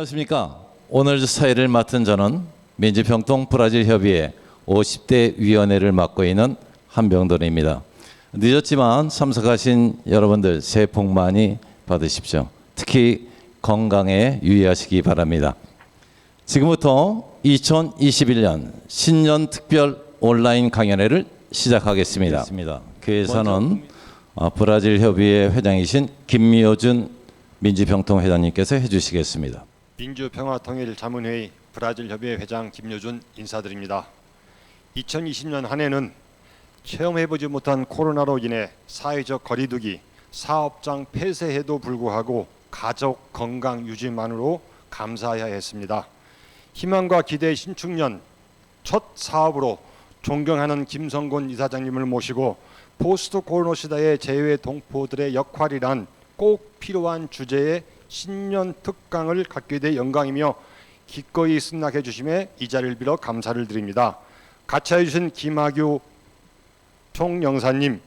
안녕하십니까. 오늘 사회를 맡은 저는 민주평통 브라질 협의회 50대 위원회를 맡고 있는 한병돈입니다. 늦었지만 참석하신 여러분들 새해 복 많이 받으십시오. 특히 건강에 유의하시기 바랍니다. 지금부터 2021년 신년 특별 온라인 강연회를 시작하겠습니다. 그에서는 브라질 협의회 회장이신 김미호준 민주평통 회장님께서 해주시겠습니다. 민주평화통일자문회의 브라질협의회 회장 김여준 인사드립니다. 2020년 한 해는 체험해보지 못한 코로나로 인해 사회적 거리두기, 사업장 폐쇄에도 불구하고 가족 건강 유지만으로 감사해야 했습니다. 희망과 기대의 신축년 첫 사업으로 존경하는 김성곤 이사장님을 모시고 포스트 코로나 시대의 재외 동포들의 역할이란 꼭 필요한 주제의 신년 특강을 갖게 돼 영광이며 기꺼이 승낙해 주심에 이 자리를 빌어 감사를 드립니다. 같이 해주신 김학규 총영사님,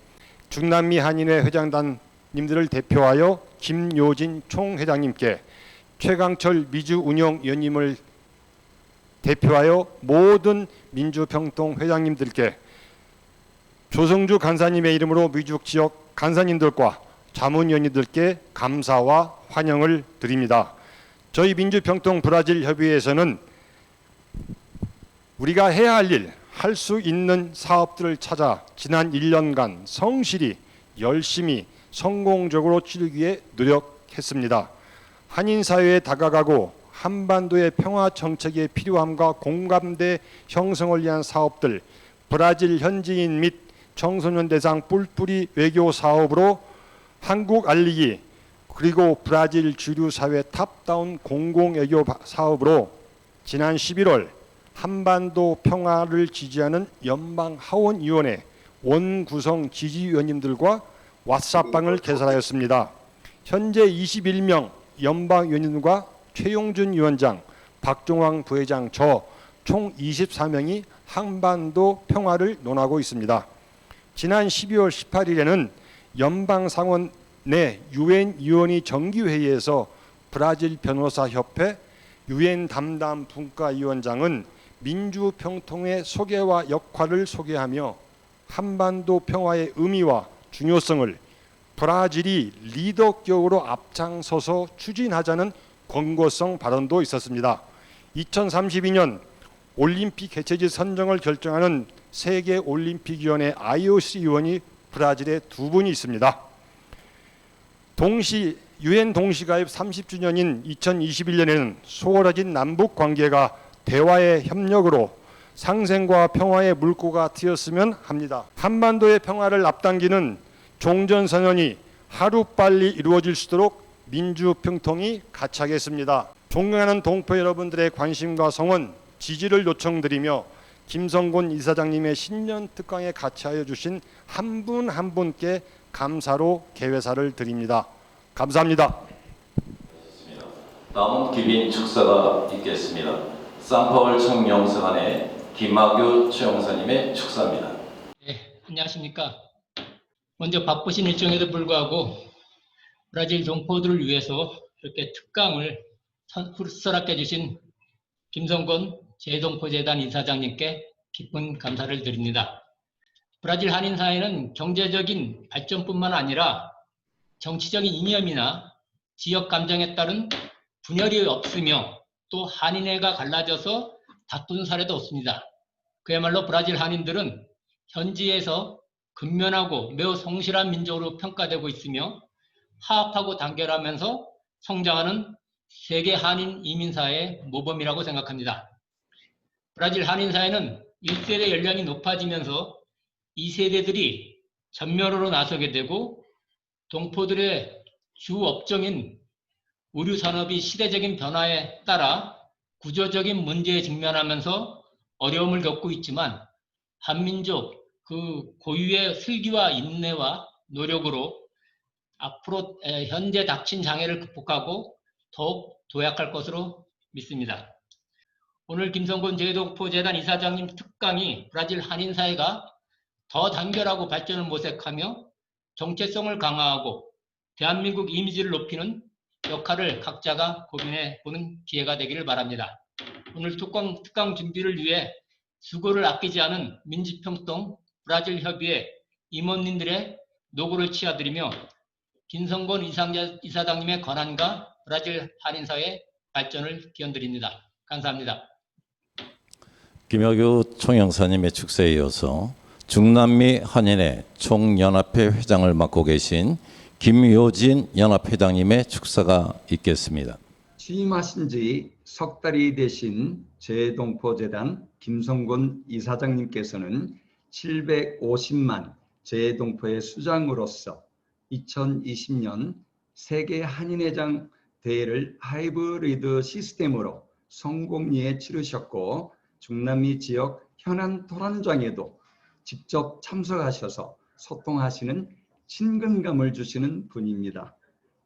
중남미 한인회 회장단님들을 대표하여 김요진 총회장님께, 최강철 미주운영위원님을 대표하여 모든 민주평통 회장님들께, 조성주 간사님의 이름으로 미주국 지역 간사님들과 자문위원님들께 감사와 환영을 드립니다. 저희 민주평통 브라질 협의회에서는 우리가 해야 할 일, 할 수 있는 사업들을 찾아 지난 1년간 성실히 열심히 성공적으로 치르기 위해 노력했습니다. 한인사회에 다가가고 한반도의 평화 정책의 필요함과 공감대 형성을 위한 사업들, 브라질 현지인 및 청소년 대상 뿔뿔이 외교 사업으로 한국 알리기, 그리고 브라질 주류 사회 탑다운 공공외교 사업으로 지난 11월 한반도 평화를 지지하는 연방하원위원회 원구성 지지위원님들과 왓츠업방을 개설하였습니다. 현재 21명 연방위원님과 최용준 위원장, 박종왕 부회장, 저 총 24명이 한반도 평화를 논하고 있습니다. 지난 12월 18일에는 연방상원 내 유엔 위원회 정기회의에서 브라질 변호사협회 유엔 담당 분과위원장은 민주평통의 소개와 역할을 소개하며 한반도 평화의 의미와 중요성을 브라질이 리더격으로 앞장서서 추진하자는 권고성 발언도 있었습니다. 2032년 올림픽 개최지 선정을 결정하는 세계올림픽위원회 IOC 위원이 브라질에 2분이 있습니다. 유엔 동시가입 30주년인 2021년에는 소홀해진 남북 관계가 대화의 협력으로 상생과 평화의 물꼬가 트였으면 합니다. 한반도의 평화를 앞당기는 종전선언이 하루빨리 이루어질 수 있도록 민주평통이 같이하겠습니다. 존경하는 동포 여러분들의 관심과 성원, 지지를 요청드리며 김성곤 이사장님의 신년 특강에 같이하여 주신 한 분 한 분께 감사로 개회사를 드립니다. 감사합니다. 다음 귀빈 축사가 있겠습니다. 쌍파월 청영사관의 김학규 최영사님의 축사입니다. 네, 안녕하십니까. 먼저 바쁘신 일정에도 불구하고 브라질 동포들을 위해서 이렇게 특강을 허락해 주신 김성곤 재동포재단 이사장님께 깊은 감사를 드립니다. 브라질 한인사회는 경제적인 발전뿐만 아니라 정치적인 이념이나 지역 감정에 따른 분열이 없으며 또 한인회가 갈라져서 다툰 사례도 없습니다. 그야말로 브라질 한인들은 현지에서 근면하고 매우 성실한 민족으로 평가되고 있으며 화합하고 단결하면서 성장하는 세계 한인 이민사회의 모범이라고 생각합니다. 브라질 한인사회는 1세대 연령이 높아지면서 2세대들이 전면으로 나서게 되고 동포들의 주 업종인 의류산업이 시대적인 변화에 따라 구조적인 문제에 직면하면서 어려움을 겪고 있지만 한민족 그 고유의 슬기와 인내와 노력으로 앞으로 현재 닥친 장애를 극복하고 더욱 도약할 것으로 믿습니다. 오늘 김성곤 재동포재단 이사장님 특강이 브라질 한인사회가 더 단결하고 발전을 모색하며 정체성을 강화하고 대한민국 이미지를 높이는 역할을 각자가 고민해 보는 기회가 되기를 바랍니다. 오늘 특강 준비를 위해 수고를 아끼지 않은 민주평통 브라질 협의회 임원님들의 노고를 치하드리며 김성곤 이사장님의 권한과 브라질 한인사회 발전을 기원드립니다. 감사합니다. 김학유 총영사님의 축사에 이어서 중남미 한인회 총연합회 회장을 맡고 계신 김효진 연합회장님의 축사가 있겠습니다. 취임하신 지 석 달이 되신 재동포재단 김성곤 이사장님께서는 750만 재동포의 수장으로서 2020년 세계 한인회장 대회를 하이브리드 시스템으로 성공리에 치르셨고 중남미 지역 현안 토론장에도 직접 참석하셔서 소통하시는 친근감을 주시는 분입니다.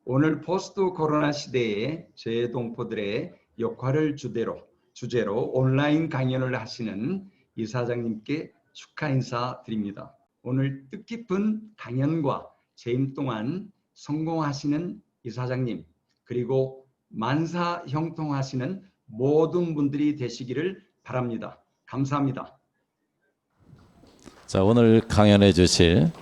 오늘 포스트 코로나 시대에 재동포들의 역할을 주제로 온라인 강연을 하시는 이사장님께 축하 인사 드립니다. 오늘 뜻깊은 강연과 재임 동안 성공하시는 이사장님 그리고 만사 형통하시는 모든 분들이 되시기를 바랍니다. 감사합니다. 자, 오늘 강연해 주실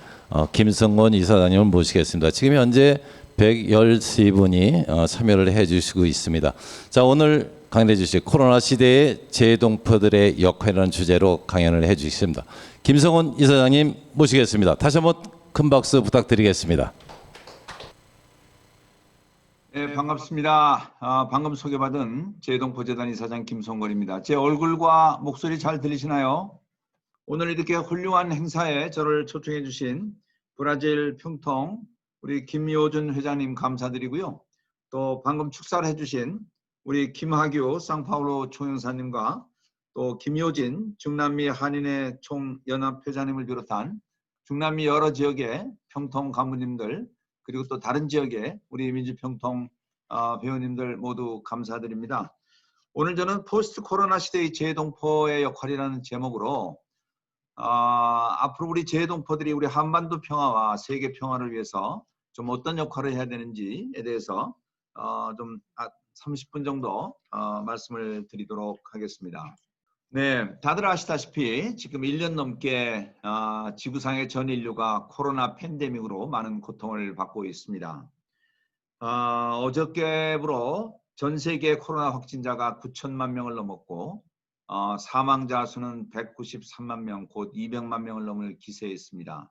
김성곤 이사장님을 모시겠습니다. 지금 현재 113분이 참여를 해 주시고 있습니다. 자, 오늘 강연해 주실 코로나 시대의 재동포들의 역할이라는 주제로 강연을 해 주십니다. 김성곤 이사장님 모시겠습니다. 다시 한번 큰 박수 부탁드리겠습니다. 네, 반갑습니다. 방금 소개받은 재동포재단 이사장 김성곤입니다. 제 얼굴과 목소리 잘 들리시나요? 오늘 이렇게 훌륭한 행사에 저를 초청해 주신 브라질 평통 우리 김효준 회장님 감사드리고요. 또 방금 축사를 해주신 우리 김학유 상파울로 총영사님과 또 김효진 중남미 한인회 총연합회장님을 비롯한 중남미 여러 지역의 평통 간부님들 그리고 또 다른 지역의 우리 민주평통 배우님들 모두 감사드립니다. 오늘 저는 포스트 코로나 시대의 재동포의 역할이라는 제목으로 앞으로 우리 재동포들이 우리 한반도 평화와 세계 평화를 위해서 좀 어떤 역할을 해야 되는지에 대해서 좀 30분 정도 말씀을 드리도록 하겠습니다. 네, 다들 아시다시피 지금 1년 넘게 지구상의 전 인류가 코로나 팬데믹으로 많은 고통을 받고 있습니다. 어저께부로 전 세계 코로나 확진자가 9천만 명을 넘었고 사망자 수는 193만 명, 곧 200만 명을 넘을 기세에 있습니다.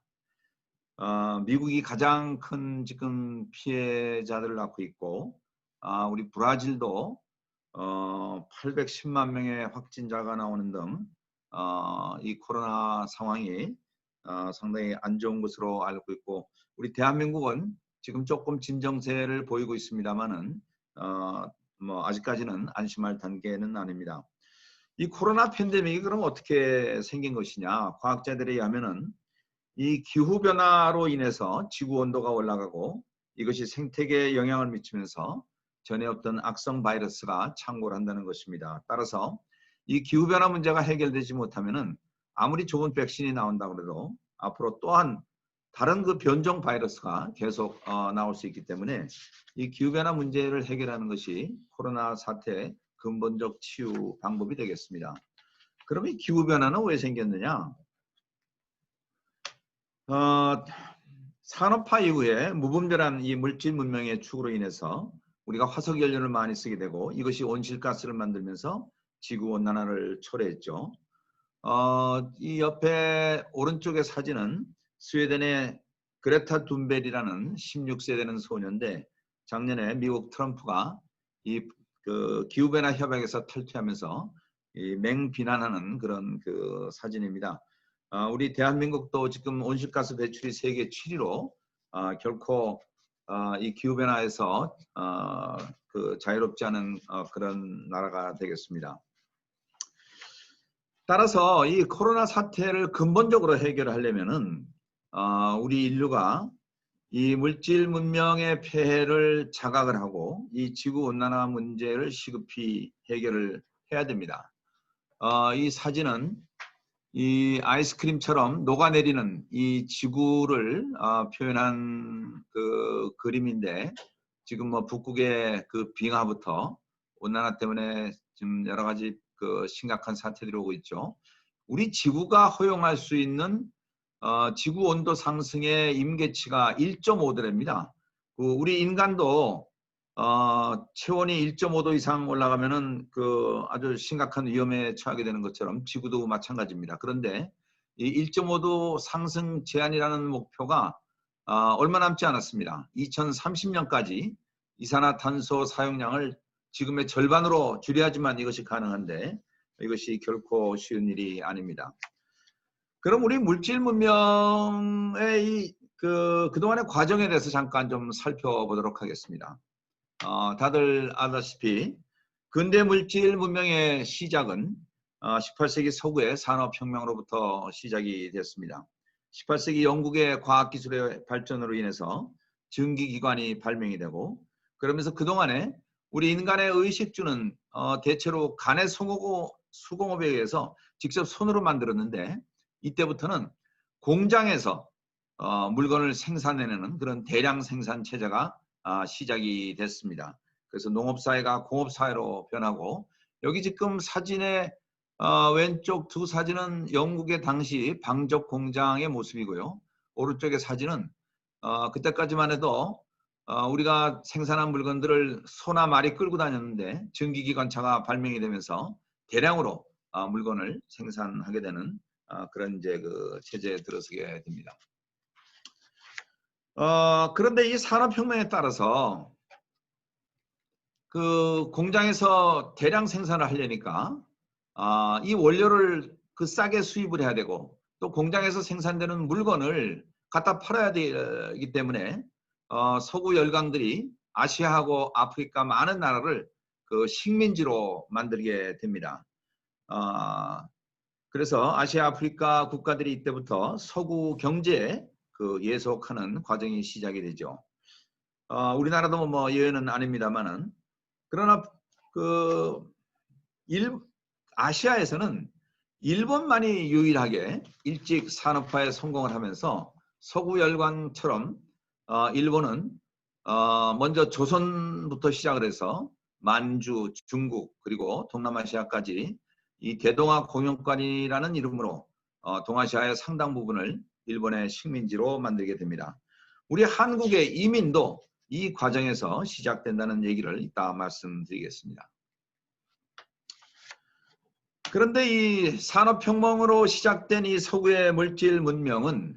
미국이 가장 큰 지금 피해자들을 낳고 있고 우리 브라질도 810만 명의 확진자가 나오는 등 이 코로나 상황이 상당히 안 좋은 것으로 알고 있고 우리 대한민국은 지금 조금 진정세를 보이고 있습니다만은 아직까지는 안심할 단계는 아닙니다. 이 코로나 팬데믹이 그럼 어떻게 생긴 것이냐? 과학자들에 의하면은 이 기후변화로 인해서 지구 온도가 올라가고 이것이 생태계에 영향을 미치면서 전에 없던 악성 바이러스가 창궐 한다는 것입니다. 따라서 이 기후변화 문제가 해결되지 못하면은 아무리 좋은 백신이 나온다고 해도 앞으로 또한 다른 그 변종 바이러스가 계속 나올 수 있기 때문에 이 기후변화 문제를 해결하는 것이 코로나 사태의 근본적 치유 방법이 되겠습니다. 그럼 이 기후변화는 왜 생겼느냐? 산업화 이후에 무분별한 이 물질 문명의 축으로 인해서 우리가 화석연료를 많이 쓰게 되고 이것이 온실가스를 만들면서 지구온난화를 초래했죠. 이 옆에 오른쪽의 사진은 스웨덴의 그레타 툰베리라는 16세 되는 소녀인데 작년에 미국 트럼프가 이 기후변화 협약에서 탈퇴하면서 이 맹비난하는 그런 그 사진입니다. 우리 대한민국도 지금 온실가스 배출이 세계 7위로 결코 이 기후변화에서 자유롭지 않은 그런 나라가 되겠습니다. 따라서 이 코로나 사태를 근본적으로 해결하려면은 우리 인류가 이 물질 문명의 폐해를 자각을 하고 이 지구온난화 문제를 시급히 해결을 해야 됩니다. 이 사진은 이 아이스크림처럼 녹아내리는 이 지구를 표현한 그 그림인데 지금 뭐 북극의 그 빙하부터 온난화 때문에 지금 여러 가지 그 심각한 사태들이 오고 있죠. 우리 지구가 허용할 수 있는 지구 온도 상승의 임계치가 1.5도랍니다. 우리 인간도 체온이 1.5도 이상 올라가면은 그 아주 심각한 위험에 처하게 되는 것처럼 지구도 마찬가지입니다. 그런데 이 1.5도 상승 제한이라는 목표가 얼마 남지 않았습니다. 2030년까지 이산화탄소 사용량을 지금의 절반으로 줄여야지만 이것이 가능한데 이것이 결코 쉬운 일이 아닙니다. 그럼 우리 물질 문명의 그동안의 과정에 대해서 잠깐 좀 살펴보도록 하겠습니다. 다들 아다시피 근대 물질 문명의 시작은 18세기 서구의 산업혁명으로부터 시작이 됐습니다. 18세기 영국의 과학기술의 발전으로 인해서 증기기관이 발명이 되고 그러면서 그동안에 우리 인간의 의식주는 대체로 간의 수공업에 의해서 직접 손으로 만들었는데 이때부터는 공장에서 물건을 생산해내는 그런 대량 생산 체제가 시작이 됐습니다. 그래서 농업사회가 공업사회로 변하고 여기 지금 사진의 왼쪽 두 사진은 영국의 당시 방적 공장의 모습이고요. 오른쪽의 사진은 그때까지만 해도 우리가 생산한 물건들을 소나 말이 끌고 다녔는데 증기기관차가 발명이 되면서 대량으로 물건을 생산하게 되는 그런 이제 그 체제에 들어서게 됩니다. 그런데 이 산업혁명에 따라서 그 공장에서 대량 생산을 하려니까 이 원료를 그 싸게 수입을 해야 되고 또 공장에서 생산되는 물건을 갖다 팔아야 되기 때문에 서구 열강들이 아시아하고 아프리카 많은 나라를 그 식민지로 만들게 됩니다. 그래서 아시아 아프리카 국가들이 이때부터 서구 경제에 그 예속하는 과정이 시작이 되죠. 우리나라도 뭐 예외는 아닙니다만은 그러나 아시아에서는 일본만이 유일하게 일찍 산업화에 성공을 하면서 서구 열강처럼 일본은 먼저 조선부터 시작을 해서 만주, 중국 그리고 동남아시아까지 이 대동아 공영권이라는 이름으로 동아시아의 상당 부분을 일본의 식민지로 만들게 됩니다. 우리 한국의 이민도 이 과정에서 시작된다는 얘기를 이따 말씀드리겠습니다. 그런데 이 산업혁명으로 시작된 이 서구의 물질 문명은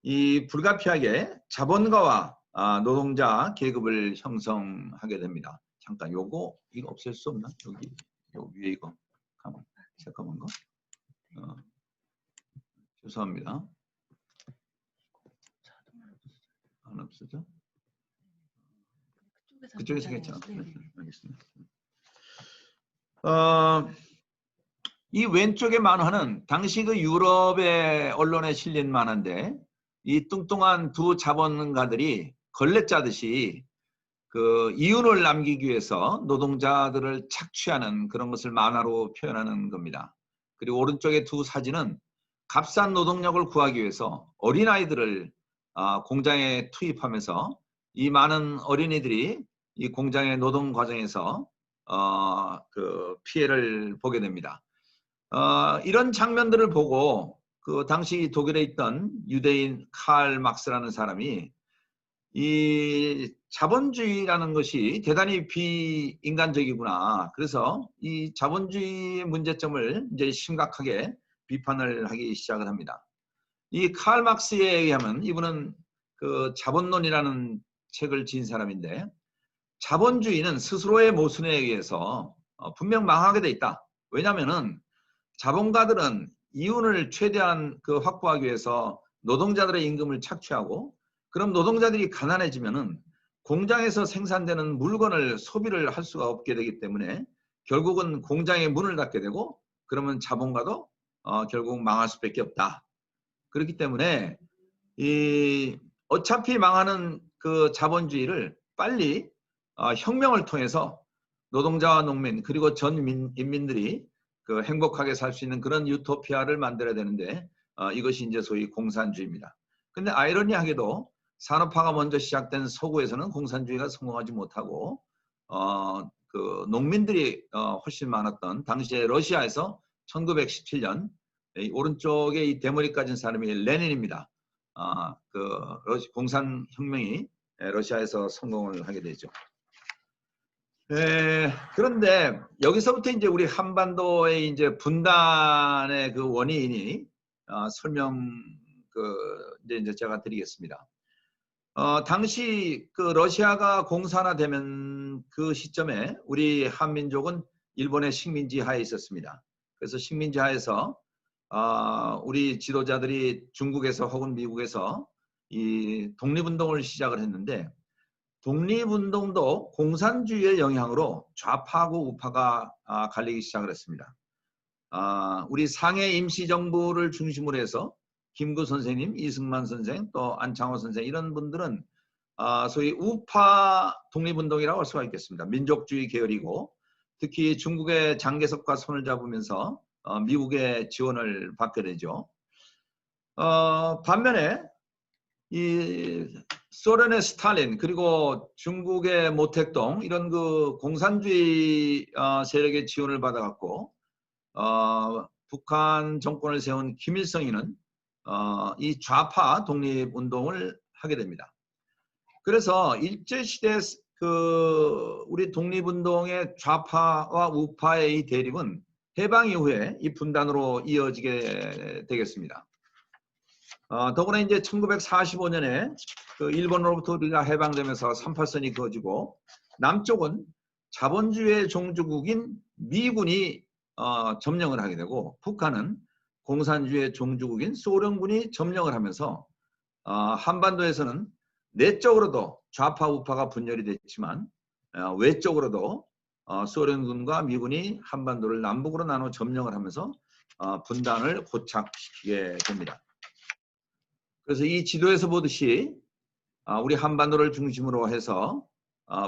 이 불가피하게 자본가와 노동자 계급을 형성하게 됩니다. 잠깐 이거 없앨 수 없나? 여기 요 위에 이거 잠깐만 거. 죄송합니다. 안 없어져? 그쪽에서 괜찮아. 알겠습니다. 이 왼쪽의 만화는 당시 그 유럽의 언론에 실린 만화인데 이 뚱뚱한 두 자본가들이 걸레 짜듯이 그 이윤을 남기기 위해서 노동자들을 착취하는 그런 것을 만화로 표현하는 겁니다. 그리고 오른쪽의 두 사진은 값싼 노동력을 구하기 위해서 어린아이들을 공장에 투입하면서 이 많은 어린이들이 이 공장의 노동 과정에서 그 피해를 보게 됩니다. 이런 장면들을 보고 그 당시 독일에 있던 유대인 칼 막스라는 사람이 이 자본주의라는 것이 대단히 비인간적이구나. 그래서 이 자본주의의 문제점을 이제 심각하게 비판을 하기 시작을 합니다. 이 칼 막스에 의하면 이분은 그 자본론이라는 책을 지은 사람인데 자본주의는 스스로의 모순에 의해서 분명 망하게 돼 있다. 왜냐하면은 자본가들은 이윤을 최대한 그 확보하기 위해서 노동자들의 임금을 착취하고 그럼 노동자들이 가난해지면은 공장에서 생산되는 물건을 소비를 할 수가 없게 되기 때문에 결국은 공장의 문을 닫게 되고 그러면 자본가도 결국 망할 수밖에 없다. 그렇기 때문에 이 어차피 망하는 그 자본주의를 빨리 혁명을 통해서 노동자와 농민 그리고 전 인민들이 그 행복하게 살 수 있는 그런 유토피아를 만들어야 되는데 이것이 이제 소위 공산주의입니다. 근데 아이러니하게도 산업화가 먼저 시작된 서구에서는 공산주의가 성공하지 못하고 그 농민들이 훨씬 많았던 당시에 러시아에서 1917년 오른쪽에 이 대머리 가진 사람이 레닌입니다. 공산혁명이 러시아에서 성공을 하게 되죠. 그런데 여기서부터 이제 우리 한반도의 이제 분단의 그 원인이 이제 제가 드리겠습니다. 당시 그 러시아가 공산화되면 그 시점에 우리 한민족은 일본의 식민지 하에 있었습니다. 그래서 식민지 하에서 우리 지도자들이 중국에서 혹은 미국에서 이 독립운동을 시작을 했는데 독립운동도 공산주의의 영향으로 좌파하고 우파가 갈리기 시작을 했습니다. 우리 상해 임시정부를 중심으로 해서 김구 선생님, 이승만 선생, 또 안창호 선생 이런 분들은 소위 우파 독립운동이라고 할 수가 있겠습니다. 민족주의 계열이고 특히 중국의 장개석과 손을 잡으면서 미국의 지원을 받게 되죠. 반면에 이 소련의 스탈린 그리고 중국의 모택동 이런 그 공산주의 세력의 지원을 받아갖고 북한 정권을 세운 김일성이는 이 좌파 독립운동을 하게 됩니다. 그래서 일제시대 그 우리 독립운동의 좌파와 우파의 이 대립은 해방 이후에 이 분단으로 이어지게 되겠습니다. 더구나 이제 1945년에 그 일본으로부터 우리가 해방되면서 38선이 그어지고 남쪽은 자본주의 종주국인 미군이 점령을 하게 되고 북한은 공산주의 종주국인 소련군이 점령을 하면서 한반도에서는 내적으로도 좌파 우파가 분열이 됐지만 외적으로도 소련군과 미군이 한반도를 남북으로 나눠 점령을 하면서 분단을 고착시키게 됩니다. 그래서 이 지도에서 보듯이 우리 한반도를 중심으로 해서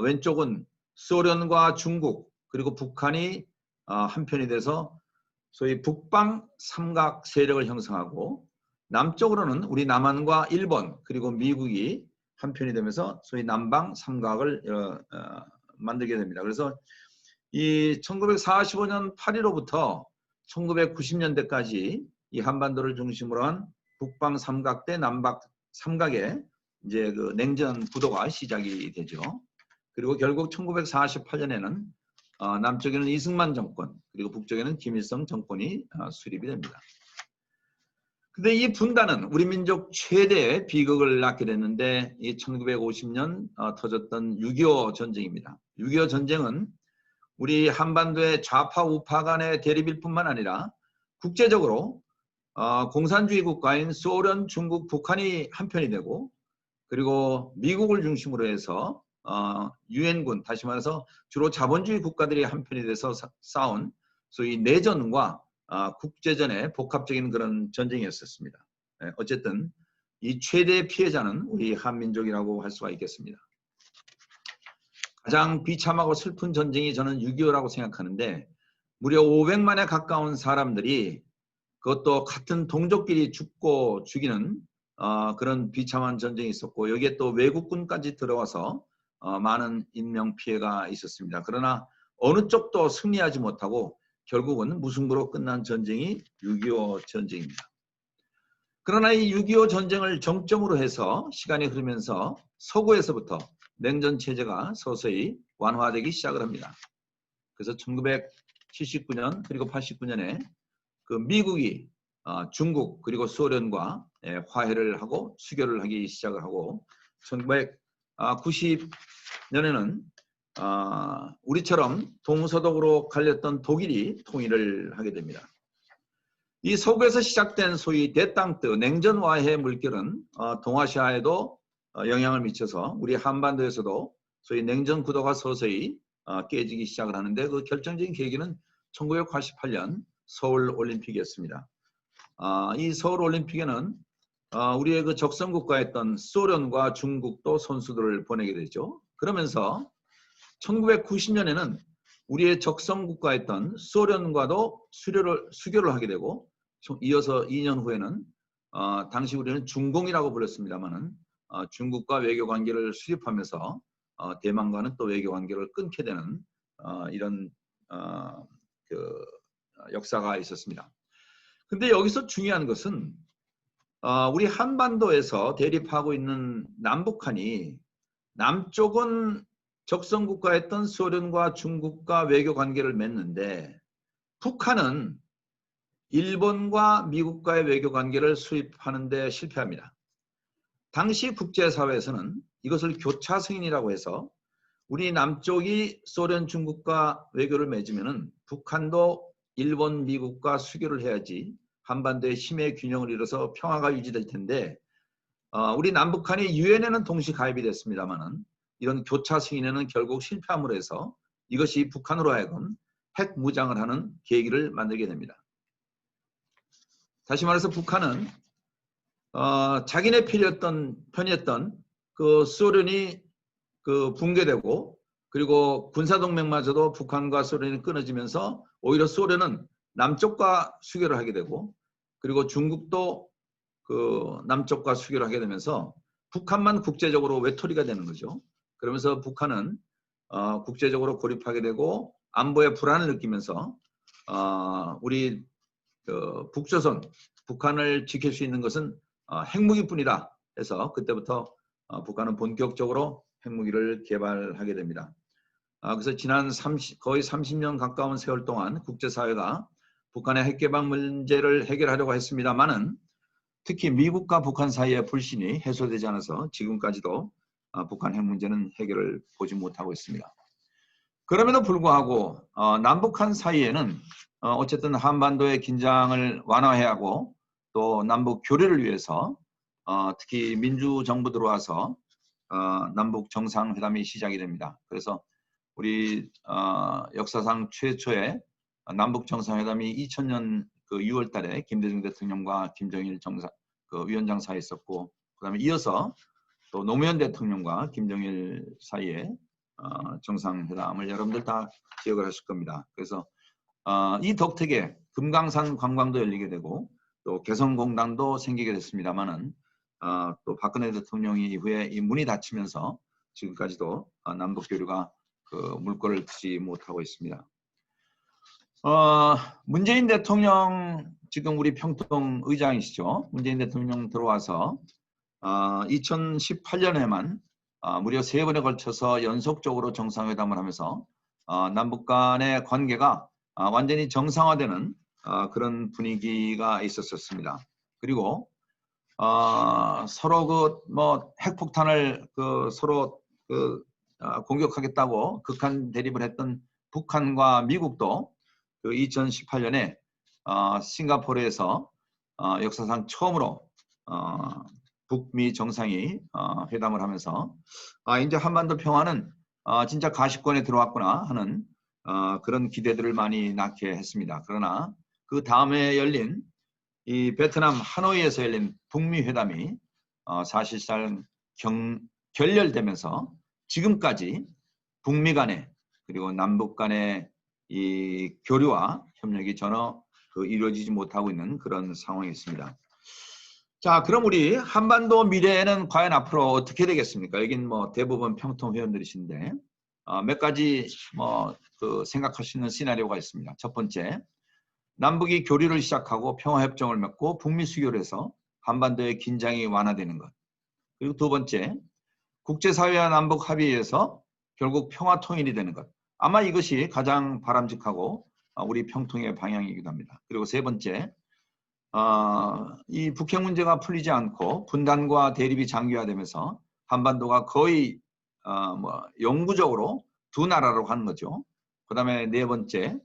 왼쪽은 소련과 중국 그리고 북한이 한편이 돼서 소위 북방 삼각 세력을 형성하고 남쪽으로는 우리 남한과 일본 그리고 미국이 한편이 되면서 소위 남방 삼각을 만들게 됩니다. 그래서 이 1945년 8.15부터 1990년대까지 이 한반도를 중심으로 한 북방 삼각대 남방 삼각의 이제 그 냉전 구도가 시작이 되죠. 그리고 결국 1948년에는 남쪽에는 이승만 정권 그리고 북쪽에는 김일성 정권이 수립이 됩니다. 근데 이 분단은 우리 민족 최대의 비극을 낳게 됐는데 이 1950년 터졌던 6.25 전쟁입니다. 6.25 전쟁은 우리 한반도의 좌파 우파 간의 대립일 뿐만 아니라 국제적으로 공산주의 국가인 소련, 중국, 북한이 한편이 되고 그리고 미국을 중심으로 해서 유엔군, 다시 말해서 주로 자본주의 국가들이 한편이 돼서 싸운 소위 내전과 국제전의 복합적인 그런 전쟁이었었습니다. 어쨌든 이 최대 피해자는 우리 한민족이라고 할 수가 있겠습니다. 가장 비참하고 슬픈 전쟁이 저는 6.25라고 생각하는데 무려 500만에 가까운 사람들이 그것도 같은 동족끼리 죽고 죽이는 그런 비참한 전쟁이 있었고 여기에 또 외국군까지 들어와서 많은 인명피해가 있었습니다. 그러나 어느 쪽도 승리하지 못하고 결국은 무승부로 끝난 전쟁이 6.25 전쟁입니다. 그러나 이 6.25 전쟁을 정점으로 해서 시간이 흐르면서 서구에서부터 냉전 체제가 서서히 완화되기 시작을 합니다. 그래서 1979년 그리고 89년에 그 미국이 중국 그리고 소련과 화해를 하고 수교를 하기 시작을 하고 1990년에는 우리처럼 동서독으로 갈렸던 독일이 통일을 하게 됩니다. 이 서구에서 시작된 소위 대땅뜨 냉전 화해의 물결은 동아시아에도 영향을 미쳐서 우리 한반도에서도 소위 냉전 구도가 서서히 깨지기 시작을 하는데 그 결정적인 계기는 1988년 서울 올림픽이었습니다. 이 서울 올림픽에는 우리의 그 적성 국가였던 소련과 중국도 선수들을 보내게 되죠. 그러면서 1990년에는 우리의 적성 국가였던 소련과도 수교를 하게 되고 이어서 2년 후에는 당시 우리는 중공이라고 불렀습니다만은 중국과 외교 관계를 수립하면서 대만과는 또 외교 관계를 끊게 되는 이런 역사가 있었습니다. 근데 여기서 중요한 것은 우리 한반도에서 대립하고 있는 남북한이 남쪽은 적성국가였던 소련과 중국과 외교 관계를 맺는데 북한은 일본과 미국과의 외교 관계를 수립하는 데 실패합니다. 당시 국제사회에서는 이것을 교차 승인이라고 해서 우리 남쪽이 소련, 중국과 외교를 맺으면은 북한도 일본, 미국과 수교를 해야지 한반도의 힘의 균형을 이뤄서 평화가 유지될 텐데 우리 남북한이 유엔에는 동시 가입이 됐습니다만은 이런 교차 승인에는 결국 실패함으로 해서 이것이 북한으로 하여금 핵 무장을 하는 계기를 만들게 됩니다. 다시 말해서 북한은 자기네 편이었던 그 소련이 붕괴되고 그리고 군사동맹마저도 북한과 소련이 끊어지면서 오히려 소련은 남쪽과 수교를 하게 되고 그리고 중국도 남쪽과 수교를 하게 되면서 북한만 국제적으로 외톨이가 되는 거죠. 그러면서 북한은 국제적으로 고립하게 되고 안보의 불안을 느끼면서 우리 북조선, 북한을 지킬 수 있는 것은 핵무기뿐이다 해서 그때부터 북한은 본격적으로 핵무기를 개발하게 됩니다. 그래서 지난 거의 30년 가까운 세월 동안 국제사회가 북한의 핵개발 문제를 해결하려고 했습니다만은 특히 미국과 북한 사이의 불신이 해소되지 않아서 지금까지도 북한 핵 문제는 해결을 보지 못하고 있습니다. 그럼에도 불구하고 남북한 사이에는 어쨌든 한반도의 긴장을 완화해야 하고 또 남북 교류를 위해서 특히 민주정부 들어와서 남북 정상회담이 시작이 됩니다. 그래서 우리 역사상 최초의 남북 정상회담이 2000년 6월 달에 김대중 대통령과 김정일 위원장 사이에 있었고 그다음에 이어서 또 노무현 대통령과 김정일 사이에 정상회담을 여러분들 다 기억을 하실 겁니다. 그래서 이 덕택에 금강산 관광도 열리게 되고 또 개성공단도 생기게 됐습니다만은 또 박근혜 대통령이 이후에 이 문이 닫히면서 지금까지도 남북 교류가 물꼬를 트지 못하고 있습니다. 문재인 대통령 지금 우리 평통 의장이시죠. 문재인 대통령 들어와서 2018년에만 무려 3번에 걸쳐서 연속적으로 정상회담을 하면서 남북 간의 관계가 완전히 정상화되는 그런 분위기가 있었습니다. 그리고 서로 핵폭탄을 서로 공격하겠다고 극한 대립을 했던 북한과 미국도 2018년에 싱가포르에서 역사상 처음으로 북미 정상이 회담을 하면서 이제 한반도 평화는 진짜 가시권에 들어왔구나 하는 그런 기대들을 많이 낳게 했습니다. 그러나 그 다음에 열린 이 베트남 하노이에서 열린 북미 회담이 사실상 결렬되면서 지금까지 북미 간의 그리고 남북 간의 이 교류와 협력이 전혀 이루어지지 못하고 있는 그런 상황이 있습니다. 자, 그럼 우리 한반도 미래에는 과연 앞으로 어떻게 되겠습니까? 여긴 대부분 평통 회원들이신데 몇 가지 생각할 수 있는 시나리오가 있습니다. 첫 번째, 남북이 교류를 시작하고 평화협정을 맺고 북미 수교를 해서 한반도의 긴장이 완화되는 것. 그리고 두 번째, 국제사회와 남북 합의에서 결국 평화 통일이 되는 것. 아마 이것이 가장 바람직하고 우리 평통의 방향이기도 합니다. 그리고 세 번째, 이 북핵 문제가 풀리지 않고 분단과 대립이 장기화되면서 한반도가 거의 영구적으로 두 나라로 가는 거죠. 그 다음에 네 번째,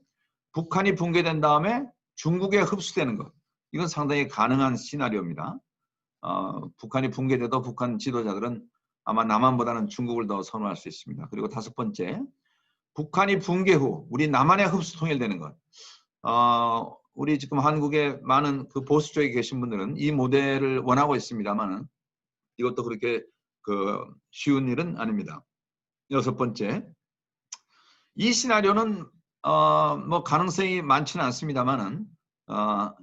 북한이 붕괴된 다음에 중국에 흡수되는 것. 이건 상당히 가능한 시나리오입니다. 북한이 붕괴돼도 북한 지도자들은 아마 남한보다는 중국을 더 선호할 수 있습니다. 그리고 다섯 번째, 북한이 붕괴 후 우리 남한에 흡수 통일되는 것. 우리 지금 한국의 많은 보수 쪽에 계신 분들은 이 모델을 원하고 있습니다만은 이것도 그렇게 쉬운 일은 아닙니다. 여섯 번째, 이 시나리오는 가능성이 많지는 않습니다만은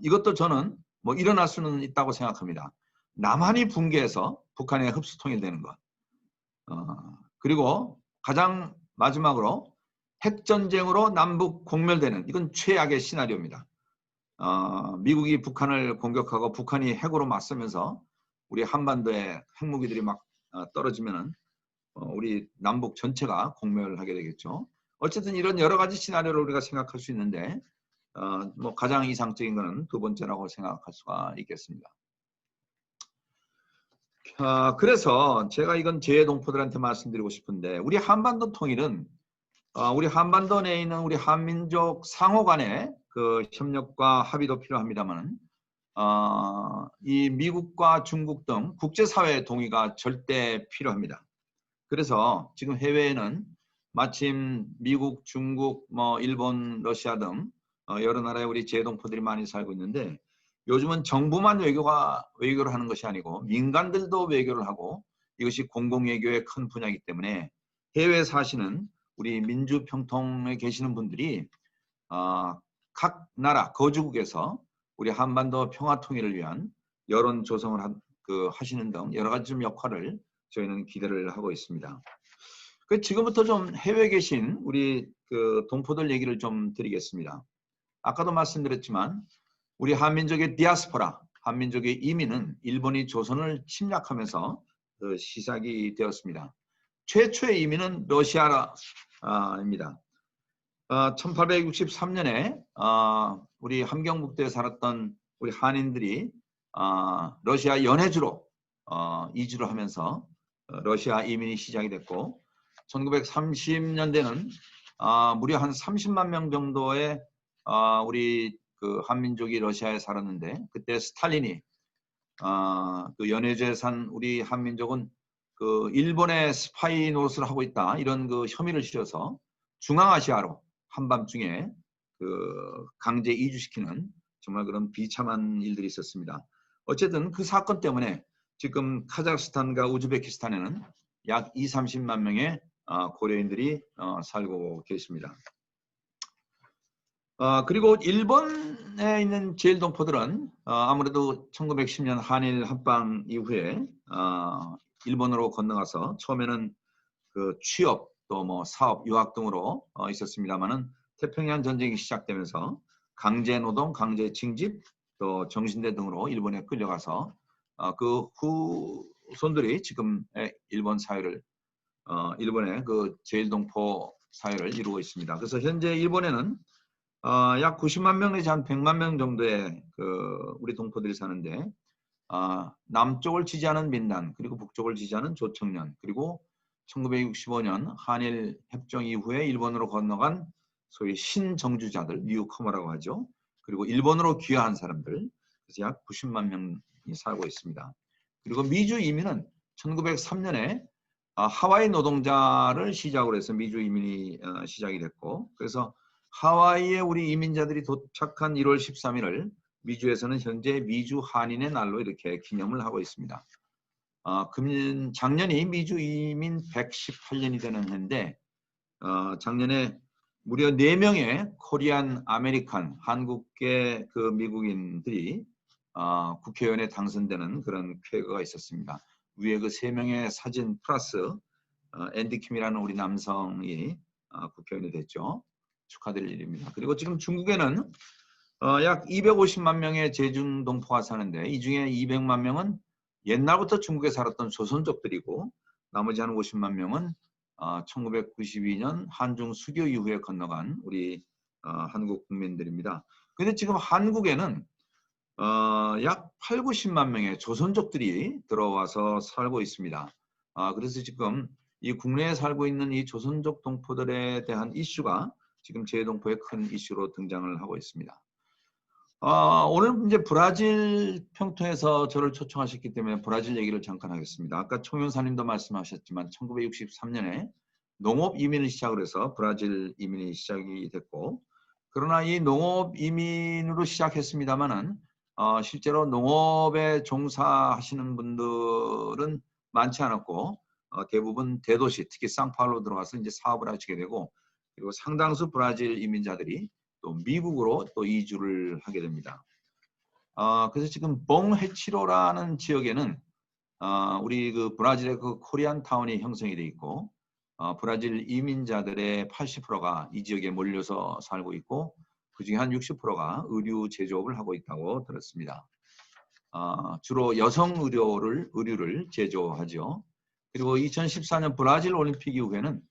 이것도 저는 일어날 수는 있다고 생각합니다. 남한이 붕괴해서 북한의 흡수 통일되는 것. 그리고 가장 마지막으로 핵전쟁으로 남북 공멸되는, 이건 최악의 시나리오입니다. 미국이 북한을 공격하고 북한이 핵으로 맞서면서 우리 한반도에 핵무기들이 막 떨어지면은 우리 남북 전체가 공멸하게 되겠죠. 어쨌든 이런 여러 가지 시나리오를 우리가 생각할 수 있는데 뭐 가장 이상적인 것은 두 번째라고 생각할 수가 있겠습니다. 그래서 제가 이건 제 동포들한테 말씀드리고 싶은데, 우리 한반도 통일은 우리 한반도 내에 있는 우리 한민족 상호 간의 그 협력과 합의도 필요합니다만 이 미국과 중국 등 국제사회의 동의가 절대 필요합니다. 그래서 지금 해외에는 마침 미국, 중국, 뭐 일본, 러시아 등 여러 나라의 우리 재동포들이 많이 살고 있는데, 요즘은 정부만 외교를 하는 것이 아니고 민간들도 외교를 하고, 이것이 공공외교의 큰 분야이기 때문에 해외에 사시는 우리 민주평통에 계시는 분들이 각 나라 거주국에서 우리 한반도 평화 통일을 위한 여론 조성을 하시는 등 여러 가지 좀 역할을 저희는 기대를 하고 있습니다. 지금부터 좀 해외에 계신 우리 그 동포들 얘기를 좀 드리겠습니다. 아까도 말씀드렸지만 우리 한민족의 디아스포라, 한민족의 이민은 일본이 조선을 침략하면서 시작이 되었습니다. 최초의 이민은 러시아입니다. 1863년에 우리 함경북도에 살았던 우리 한인들이 러시아 연해주로 이주를 하면서 러시아 이민이 시작이 됐고, 1930년대는 무려 한 30만 명 정도의 우리 그 한민족이 러시아에 살았는데, 그때 스탈린이 그 연해주에 산 우리 한민족은 그 일본의 스파이 노릇을 하고 있다, 이런 그 혐의를 실어서 중앙아시아로 한밤중에 그 강제 이주시키는 정말 그런 비참한 일들이 있었습니다. 어쨌든 그 사건 때문에 지금 카자흐스탄과 우즈베키스탄에는 약 20-30만 명의 고려인들이 살고 계십니다. 그리고 일본에 있는 제일동포들은 아무래도 1910년 한일 합방 이후에 일본으로 건너가서 처음에는 그 취업 또 뭐 사업, 유학 등으로 있었습니다만은 태평양 전쟁이 시작되면서 강제 노동, 강제 징집, 또 정신대 등으로 일본에 끌려가서 그 후손들이 지금 일본 사회를 일본의 그 제일동포 사회를 이루고 있습니다. 그래서 현재 일본에는 약 90만 명 내지 한 100만 명 정도의 그 우리 동포들이 사는데, 남쪽을 지지하는 민단, 그리고 북쪽을 지지하는 조청년, 그리고 1965년 한일 협정 이후에 일본으로 건너간 소위 신정주자들, 뉴커머라고 하죠. 그리고 일본으로 귀화한 사람들, 그래서 약 90만 명이 살고 있습니다. 그리고 미주 이민은 1903년에 하와이 노동자를 시작으로 해서 미주 이민이 시작이 됐고, 그래서 하와이에 우리 이민자들이 도착한 1월 13일을 미주에서는 현재 미주 한인의 날로 이렇게 기념을 하고 있습니다. 작년이 미주 이민 118년이 되는 해인데, 작년에 무려 4명의 코리안 아메리칸, 한국계 그 미국인들이 국회의원에 당선되는 그런 쾌거가 있었습니다. 위에 그 3명의 사진 플러스 앤디 킴이라는 우리 남성이 국회의원이 됐죠. 축하드릴 일입니다. 그리고 지금 중국에는 약 250만 명의 제중 동포가 사는데, 이 중에 200만 명은 옛날부터 중국에 살았던 조선족들이고, 나머지 한 50만 명은 1992년 한중 수교 이후에 건너간 우리 한국 국민들입니다. 그런데 지금 한국에는 약 8-90만 명의 조선족들이 들어와서 살고 있습니다. 그래서 지금 이 국내에 살고 있는 이 조선족 동포들에 대한 이슈가 지금 재동포의 큰 이슈로 등장을 하고 있습니다. 오늘 이제 브라질 평통에서 저를 초청하셨기 때문에 브라질 얘기를 잠깐 하겠습니다. 아까 총연사님도 말씀하셨지만 1963년에 농업 이민을 시작을 해서 브라질 이민이 시작이 됐고, 그러나 이 농업 이민으로 시작했습니다만은 실제로 농업에 종사하시는 분들은 많지 않았고, 대부분 대도시, 특히 상파울로 들어가서 이제 사업을 하시게 되고, 그리고 상당수 브라질 이민자들이 또 미국으로 또 이주를 하게 됩니다. 그래서 지금 봉헤치로라는 지역에는 우리 그 브라질의 그 코리안 타운이 형성이 돼 있고 브라질 이민자들의 80%가 이 지역에 몰려서 살고 있고 그중에 한 60%가 의류 제조업을 하고 있다고 들었습니다. 주로 여성 의류를 제조하죠. 그리고 2014년 브라질 올림픽 이후에는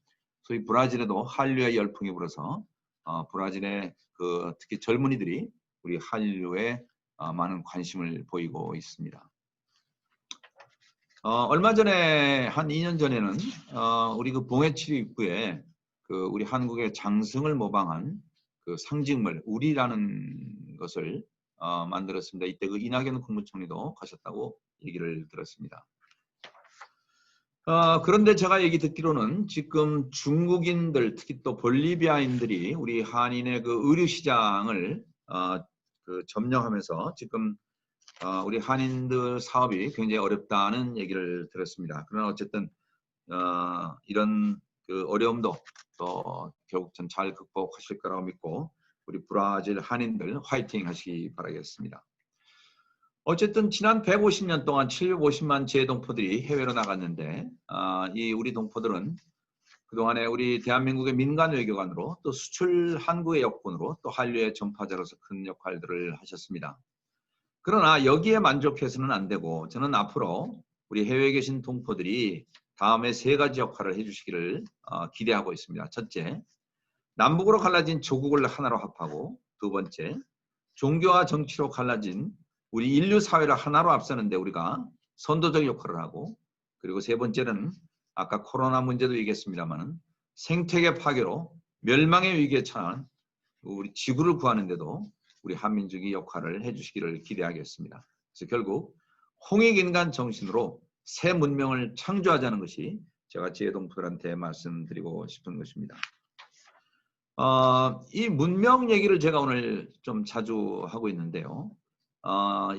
소위 브라질에도 한류의 열풍이 불어서 브라질의 그 특히 젊은이들이 우리 한류에 많은 관심을 보이고 있습니다. 얼마 전에 한 2년 전에는 우리 그 봉해치리 입구에 그 우리 한국의 장승을 모방한 그 상징물 우리라는 것을 만들었습니다. 이때 그 이낙연 국무총리도 가셨다고 얘기를 들었습니다. 그런데 제가 얘기 듣기로는 지금 중국인들 특히 또 볼리비아인들이 우리 한인의 그 의류 시장을 그 점령하면서 지금 우리 한인들 사업이 굉장히 어렵다는 얘기를 들었습니다. 그러나 어쨌든 이런 그 어려움도 또 결국 전 잘 극복하실 거라고 믿고 우리 브라질 한인들 화이팅 하시기 바라겠습니다. 어쨌든 지난 150년 동안 750만 재동포들이 해외로 나갔는데 이 우리 동포들은 그동안에 우리 대한민국의 민간 외교관으로 또 수출 한국의 여건으로 또 한류의 전파자로서 큰 역할들을 하셨습니다. 그러나 여기에 만족해서는 안 되고 저는 앞으로 우리 해외에 계신 동포들이 다음에 3가지 역할을 해주시기를 기대하고 있습니다. 첫째, 남북으로 갈라진 조국을 하나로 합하고 두 번째, 종교와 정치로 갈라진 우리 인류 사회를 하나로 앞서는데 우리가 선도적 역할을 하고 그리고 세 번째는 아까 코로나 문제도 얘기했습니다만 생태계 파괴로 멸망의 위기에 처한 우리 지구를 구하는데도 우리 한민족이 역할을 해주시기를 기대하겠습니다. 그래서 결국 홍익인간 정신으로 새 문명을 창조하자는 것이 제가 재동포들한테 말씀드리고 싶은 것입니다. 이 문명 얘기를 제가 오늘 좀 자주 하고 있는데요.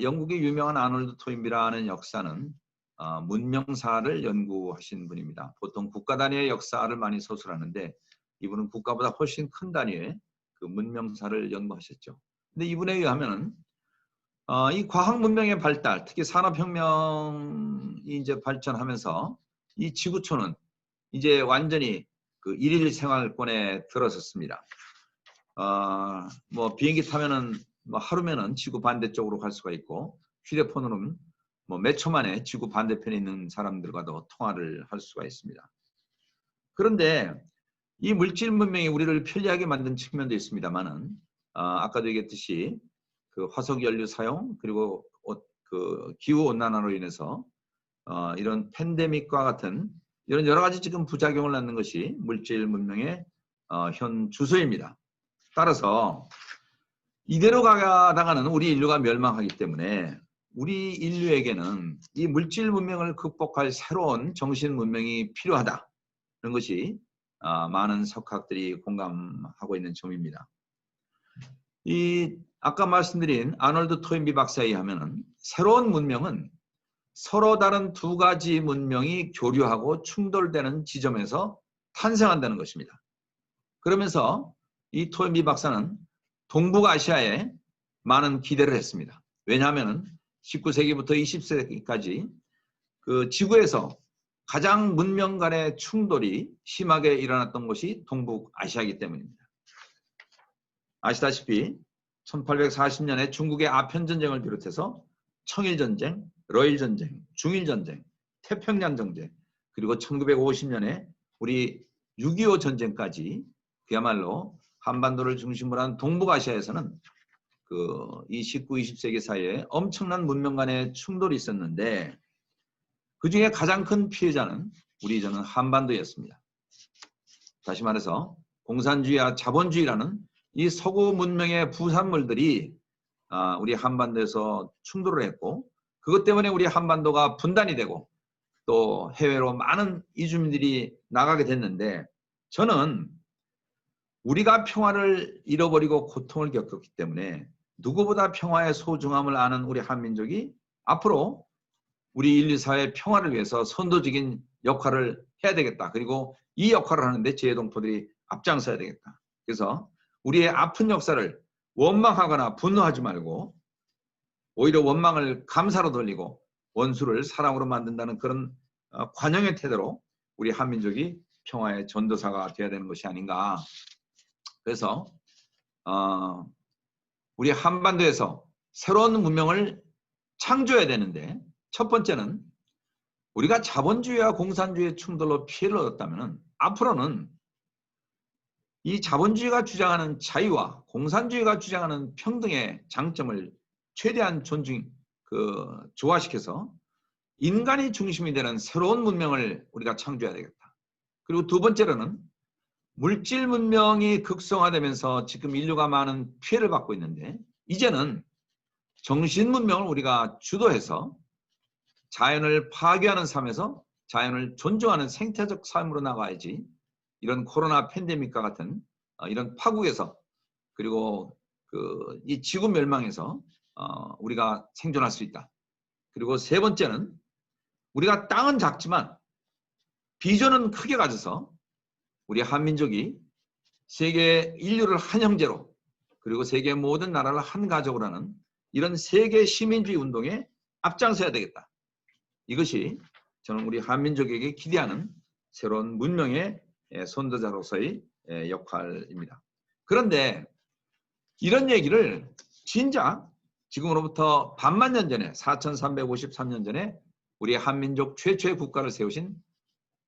영국의 유명한 아놀드 토인비라는 역사는 문명사를 연구하신 분입니다. 보통 국가 단위의 역사를 많이 서술하는데 이분은 국가보다 훨씬 큰 단위의 그 문명사를 연구하셨죠. 근데 이분에 의하면은 이 과학 문명의 발달, 특히 산업혁명이 이제 발전하면서 이 지구촌은 이제 완전히 그 일일 생활권에 들어섰습니다. 뭐 비행기 타면은 뭐 하루면은 지구 반대쪽으로 갈 수가 있고 휴대폰으로는 뭐 몇 초 만에 지구 반대편에 있는 사람들과도 통화를 할 수가 있습니다. 그런데 이 물질 문명이 우리를 편리하게 만든 측면도 있습니다만은 아까도 얘기했듯이 그 화석 연료 사용 그리고 그 기후 온난화로 인해서 이런 팬데믹과 같은 이런 여러 가지 지금 부작용을 낳는 것이 물질 문명의 현 주소입니다. 따라서 이대로 가다가는 우리 인류가 멸망하기 때문에 우리 인류에게는 이 물질 문명을 극복할 새로운 정신 문명이 필요하다는 것이 많은 석학들이 공감하고 있는 점입니다. 이 아까 말씀드린 아놀드 토인비 박사에 의하면 새로운 문명은 서로 다른 2가지 문명이 교류하고 충돌되는 지점에서 탄생한다는 것입니다. 그러면서 이 토인비 박사는 동북아시아에 많은 기대를 했습니다. 왜냐하면 19세기부터 20세기까지 그 지구에서 가장 문명 간의 충돌이 심하게 일어났던 곳이 동북아시아이기 때문입니다. 아시다시피 1840년에 중국의 아편전쟁을 비롯해서 청일전쟁, 러일전쟁, 중일전쟁, 태평양전쟁 그리고 1950년에 우리 6.25 전쟁까지 그야말로 한반도를 중심으로 한 동북아시아에서는 이 19, 20세기 사이에 엄청난 문명 간의 충돌이 있었는데 그중에 가장 큰 피해자는 저는 한반도였습니다. 다시 말해서 공산주의와 자본주의라는 이 서구 문명의 부산물들이 우리 한반도에서 충돌을 했고 그것 때문에 우리 한반도가 분단이 되고 또 해외로 많은 이주민들이 나가게 됐는데 저는 우리가 평화를 잃어버리고 고통을 겪었기 때문에 누구보다 평화의 소중함을 아는 우리 한민족이 앞으로 우리 인류 사회의 평화를 위해서 선도적인 역할을 해야 되겠다. 그리고 이 역할을 하는데 재동포들이 앞장서야 되겠다. 그래서 우리의 아픈 역사를 원망하거나 분노하지 말고 오히려 원망을 감사로 돌리고 원수를 사랑으로 만든다는 그런 관용의 태도로 우리 한민족이 평화의 전도사가 되어야 되는 것이 아닌가. 그래서 우리 한반도에서 새로운 문명을 창조해야 되는데, 첫 번째는 우리가 자본주의와 공산주의의 충돌로 피해를 얻었다면 앞으로는 이 자본주의가 주장하는 자유와 공산주의가 주장하는 평등의 장점을 최대한 조화시켜서 인간이 중심이 되는 새로운 문명을 우리가 창조해야 되겠다. 그리고 두 번째로는 물질 문명이 극성화되면서 지금 인류가 많은 피해를 받고 있는데, 이제는 정신 문명을 우리가 주도해서 자연을 파괴하는 삶에서 자연을 존중하는 생태적 삶으로 나가야지 이런 코로나 팬데믹과 같은 이런 파국에서, 그리고 이 지구 멸망에서 우리가 생존할 수 있다. 그리고 세 번째는 우리가 땅은 작지만 비전은 크게 가져서 우리 한민족이 세계 인류를 한 형제로, 그리고 세계 모든 나라를 한 가족으로 하는 이런 세계 시민주의 운동에 앞장서야 되겠다. 이것이 저는 우리 한민족에게 기대하는 새로운 문명의 선도자로서의 역할입니다. 그런데 이런 얘기를 진작 지금으로부터 반만 년 전에, 4353년 전에 우리 한민족 최초의 국가를 세우신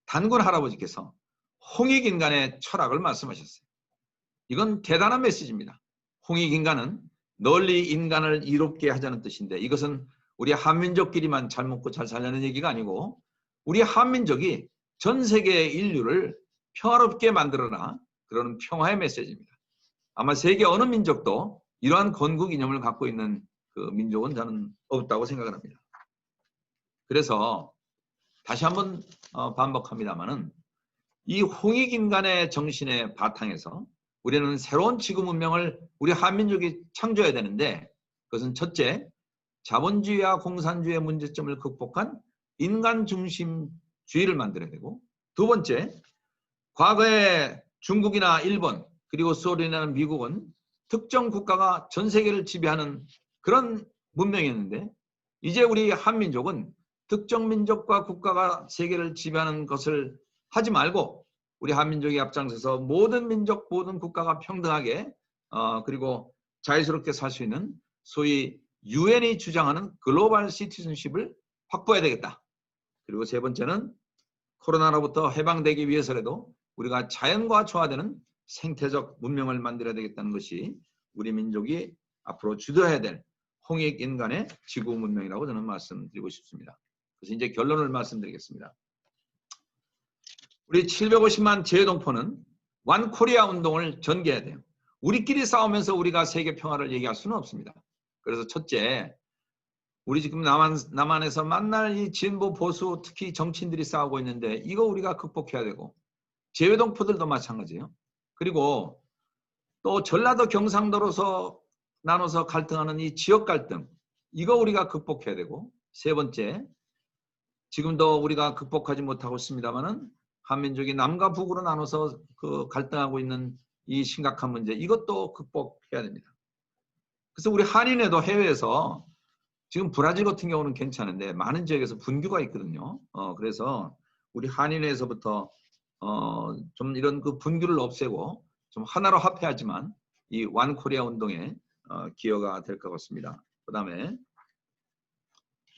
단군 할아버지께서 홍익인간의 철학을 말씀하셨어요. 이건 대단한 메시지입니다. 홍익인간은 널리 인간을 이롭게 하자는 뜻인데, 이것은 우리 한민족끼리만 잘 먹고 잘 살려는 얘기가 아니고 우리 한민족이 전 세계의 인류를 평화롭게 만들어라, 그러는 평화의 메시지입니다. 아마 세계 어느 민족도 이러한 건국 이념을 갖고 있는 그 민족은 저는 없다고 생각을 합니다. 그래서 다시 한번 반복합니다마는 이 홍익인간의 정신의 바탕에서 우리는 새로운 지구 문명을 우리 한민족이 창조해야 되는데, 그것은 첫째, 자본주의와 공산주의의 문제점을 극복한 인간 중심주의를 만들어야 되고, 두 번째, 과거에 중국이나 일본 그리고 소련이나 미국은 특정 국가가 전 세계를 지배하는 그런 문명이었는데, 이제 우리 한민족은 특정 민족과 국가가 세계를 지배하는 것을 하지 말고 우리 한민족이 앞장서서 모든 민족, 모든 국가가 평등하게 그리고 자유스럽게 살 수 있는 소위 유엔이 주장하는 글로벌 시티즌십을 확보해야 되겠다. 그리고 세 번째는 코로나로부터 해방되기 위해서라도 우리가 자연과 조화되는 생태적 문명을 만들어야 되겠다는 것이 우리 민족이 앞으로 주도해야 될 홍익인간의 지구 문명이라고 저는 말씀드리고 싶습니다. 그래서 이제 결론을 말씀드리겠습니다. 우리 750만 재동포는 완 코리아 운동을 전개해야 돼요. 우리끼리 싸우면서 우리가 세계 평화를 얘기할 수는 없습니다. 그래서 첫째, 우리 지금 남한에서 만날 이 진보 보수 특히 정치인들이 싸우고 있는데 이거 우리가 극복해야 되고, 재외동포들도 마찬가지예요. 그리고 또 전라도 경상도로서 나눠서 갈등하는 이 지역 갈등, 이거 우리가 극복해야 되고, 세 번째, 지금도 우리가 극복하지 못하고 있습니다만은 한민족이 남과 북으로 나눠서 갈등하고 있는 이 심각한 문제, 이것도 극복해야 됩니다. 그래서 우리 한인회도 해외에서 지금 브라질 같은 경우는 괜찮은데 많은 지역에서 분규가 있거든요. 그래서 우리 한인회에서부터 좀 이런 그 분규를 없애고 좀 하나로 합해야지만 이 완 코리아 운동에 기여가 될 것 같습니다. 그 다음에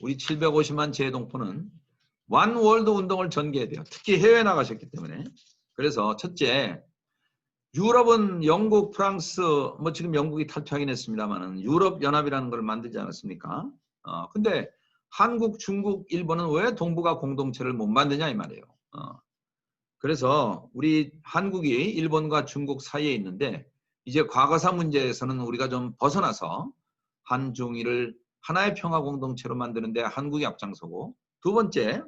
우리 750만 재동포는 완 월드 운동을 전개해야 돼요. 특히 해외 나가셨기 때문에. 그래서 첫째, 유럽은 영국, 프랑스, 뭐 지금 영국이 탈퇴하긴 했습니다만은 유럽 연합이라는 걸 만들지 않았습니까? 근데 한국, 중국, 일본은 왜 동북아 공동체를 못 만드냐 이 말이에요. 그래서 우리 한국이 일본과 중국 사이에 있는데 이제 과거사 문제에서는 우리가 좀 벗어나서 한중일을 하나의 평화 공동체로 만드는데 한국이 앞장서고, 두 번째,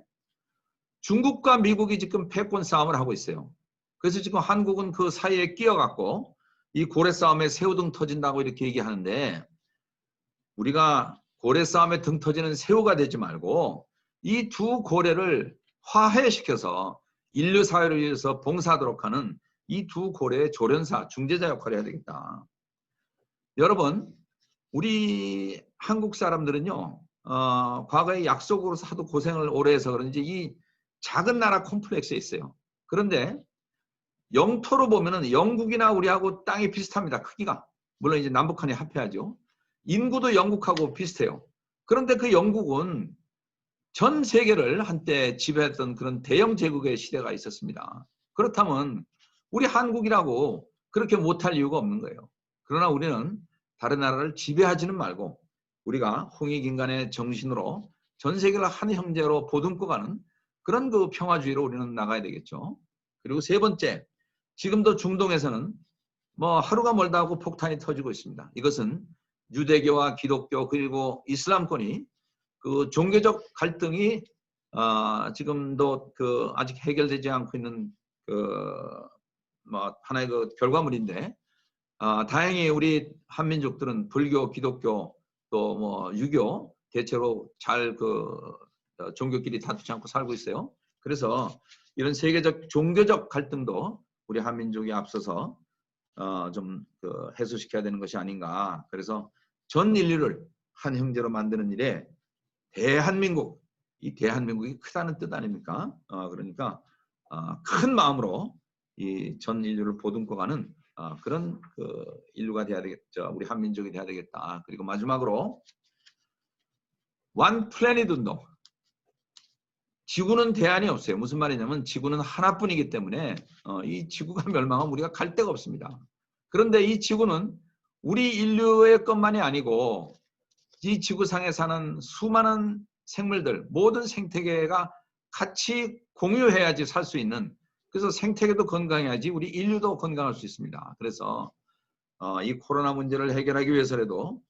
중국과 미국이 지금 패권 싸움을 하고 있어요. 그래서 지금 한국은 그 사이에 끼어갖고 이 고래 싸움에 새우등 터진다고 이렇게 얘기하는데, 우리가 고래 싸움에 등 터지는 새우가 되지 말고 이 두 고래를 화해시켜서 인류 사회를 위해서 봉사하도록 하는 이 두 고래의 조련사, 중재자 역할을 해야 되겠다. 여러분, 우리 한국 사람들은요, 과거에 약속으로서 하도 고생을 오래 해서 그런지 이 작은 나라 콤플렉스에 있어요. 그런데 영토로 보면은 영국이나 우리하고 땅이 비슷합니다. 크기가. 물론 이제 남북한이 합해야죠. 인구도 영국하고 비슷해요. 그런데 그 영국은 전 세계를 한때 지배했던 그런 대영 제국의 시대가 있었습니다. 그렇다면 우리 한국이라고 그렇게 못할 이유가 없는 거예요. 그러나 우리는 다른 나라를 지배하지는 말고 우리가 홍익인간의 정신으로 전 세계를 한 형제로 보듬고 가는 그런 그 평화주의로 우리는 나가야 되겠죠. 그리고 세 번째, 지금도 중동에서는 뭐 하루가 멀다 하고 폭탄이 터지고 있습니다. 이것은 유대교와 기독교 그리고 이슬람권이 그 종교적 갈등이 지금도 그 아직 해결되지 않고 있는 그 뭐 하나의 그 결과물인데 다행히 우리 한민족들은 불교, 기독교 또 뭐 유교 대체로 잘 그 종교끼리 다투지 않고 살고 있어요. 그래서 이런 세계적 종교적 갈등도 우리 한민족이 앞서서 좀 그 해소시켜야 되는 것이 아닌가. 그래서 전 인류를 한 형제로 만드는 일에 대한민국, 이 대한민국이 크다는 뜻 아닙니까? 그러니까 큰 마음으로 이 전 인류를 보듬고 가는 그런 그 인류가 돼야 되겠죠. 우리 한민족이 돼야 되겠다. 그리고 마지막으로 원 플래닛 운동. 지구는 대안이 없어요. 무슨 말이냐면 지구는 하나뿐이기 때문에 이 지구가 멸망하면 우리가 갈 데가 없습니다. 그런데 이 지구는 우리 인류의 것만이 아니고 이 지구상에 사는 수많은 생물들, 모든 생태계가 같이 공유해야지 살 수 있는, 그래서 생태계도 건강해야지 우리 인류도 건강할 수 있습니다. 그래서 이 코로나 문제를 해결하기 위해서라도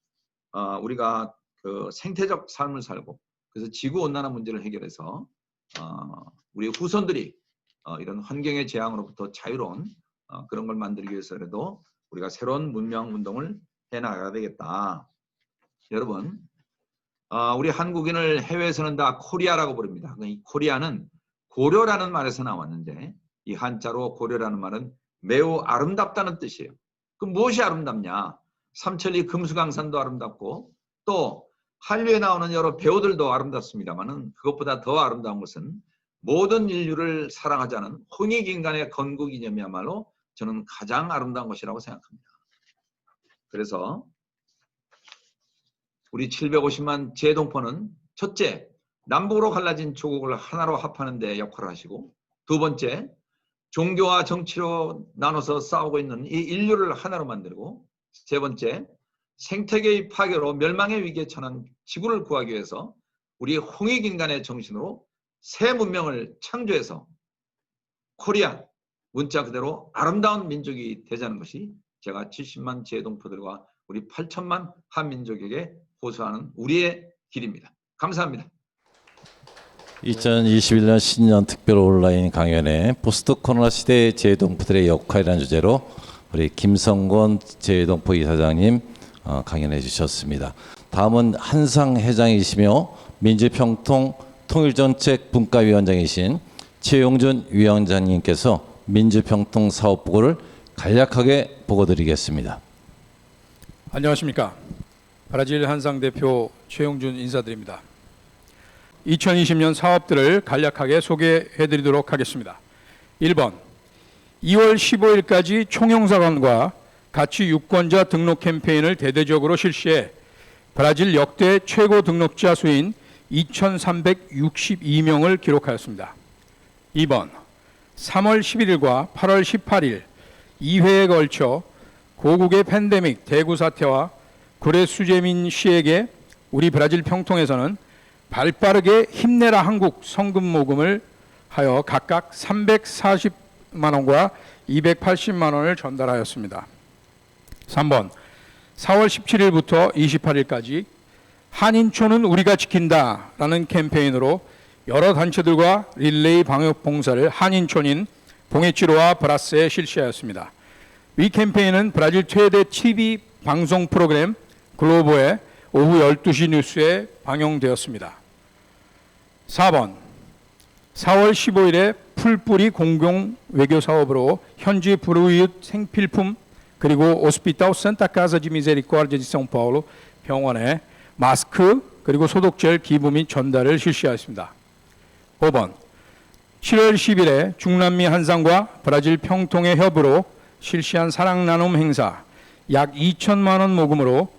우리가 그 생태적 삶을 살고 그래서 지구온난화 문제를 해결해서 우리 후손들이 이런 환경의 재앙으로부터 자유로운 그런 걸 만들기 위해서라도 우리가 새로운 문명 운동을 해나가야 되겠다. 여러분, 우리 한국인을 해외에서는 다 코리아라고 부릅니다. 이 코리아는 고려라는 말에서 나왔는데 이 한자로 고려라는 말은 매우 아름답다는 뜻이에요. 그럼 무엇이 아름답냐? 삼천리 금수강산도 아름답고 또 한류에 나오는 여러 배우들도 아름답습니다만은 그것보다 더 아름다운 것은 모든 인류를 사랑하자는 홍익인간의 건국 이념이야말로 저는 가장 아름다운 것이라고 생각합니다. 그래서 우리 750만 재동포는 첫째, 남북으로 갈라진 조국을 하나로 합하는 데 역할을 하시고 두 번째, 종교와 정치로 나눠서 싸우고 있는 이 인류를 하나로 만들고 세 번째, 생태계의 파괴로 멸망의 위기에 처한 지구를 구하기 위해서 우리 홍익인간의 정신으로 새 문명을 창조해서 코리아, 문자 그대로 아름다운 민족이 되자는 것이 제가 70만 재동포들과 우리 8천만 한민족에게 호소하는 우리의 길입니다. 감사합니다. 2021년 신년 특별 온라인 강연에 포스트 코로나 시대의 재동포들의 역할이라는 주제로 우리 김성곤 재동포 이사장님 강연해 주셨습니다. 다음은 한상 회장이시며 민주평통 통일정책 분과위원장이신 최용준 위원장님께서 민주평통 사업보고를 간략하게 보고드리겠습니다. 안녕하십니까. 브라질 한상 대표 최용준 인사드립니다. 2020년 사업들을 간략하게 소개해드리도록 하겠습니다. 1번, 2월 15일까지 총영사관과 가치 유권자 등록 캠페인을 대대적으로 실시해 브라질 역대 최고 등록자 수인 2,362명을 기록하였습니다. 2번, 3월 11일과 8월 18일 2회에 걸쳐 고국의 팬데믹 대구 사태와 구례 수재민 씨에게 우리 브라질 평통에서는 발빠르게 힘내라 한국 성금 모금을 하여 각각 340만 원과 280만 원을 전달하였습니다. 3번, 4월 17일부터 28일까지 한인촌은 우리가 지킨다라는 캠페인으로 여러 단체들과 릴레이 방역 봉사를 한인촌인 봉해치로와 브라스에 실시하였습니다. 이 캠페인은 브라질 최대 TV 방송 프로그램 글로보의 오후 12시 뉴스에 방영되었습니다. 4번, 4월 15일에 풀뿌리 공공 외교 사업으로 현지 브루이웃 생필품 그리고 오스피탈 산타 카사 디 미세리코르디아 디 상 파울로 병원에 마스크 그리고 소독젤 기부 및 전달을 실시하였습니다. 5번 7월 10일에 중남미 한상과 브라질 평통의 협으로 실시한 사랑 나눔 행사 약 2천만 원 모금으로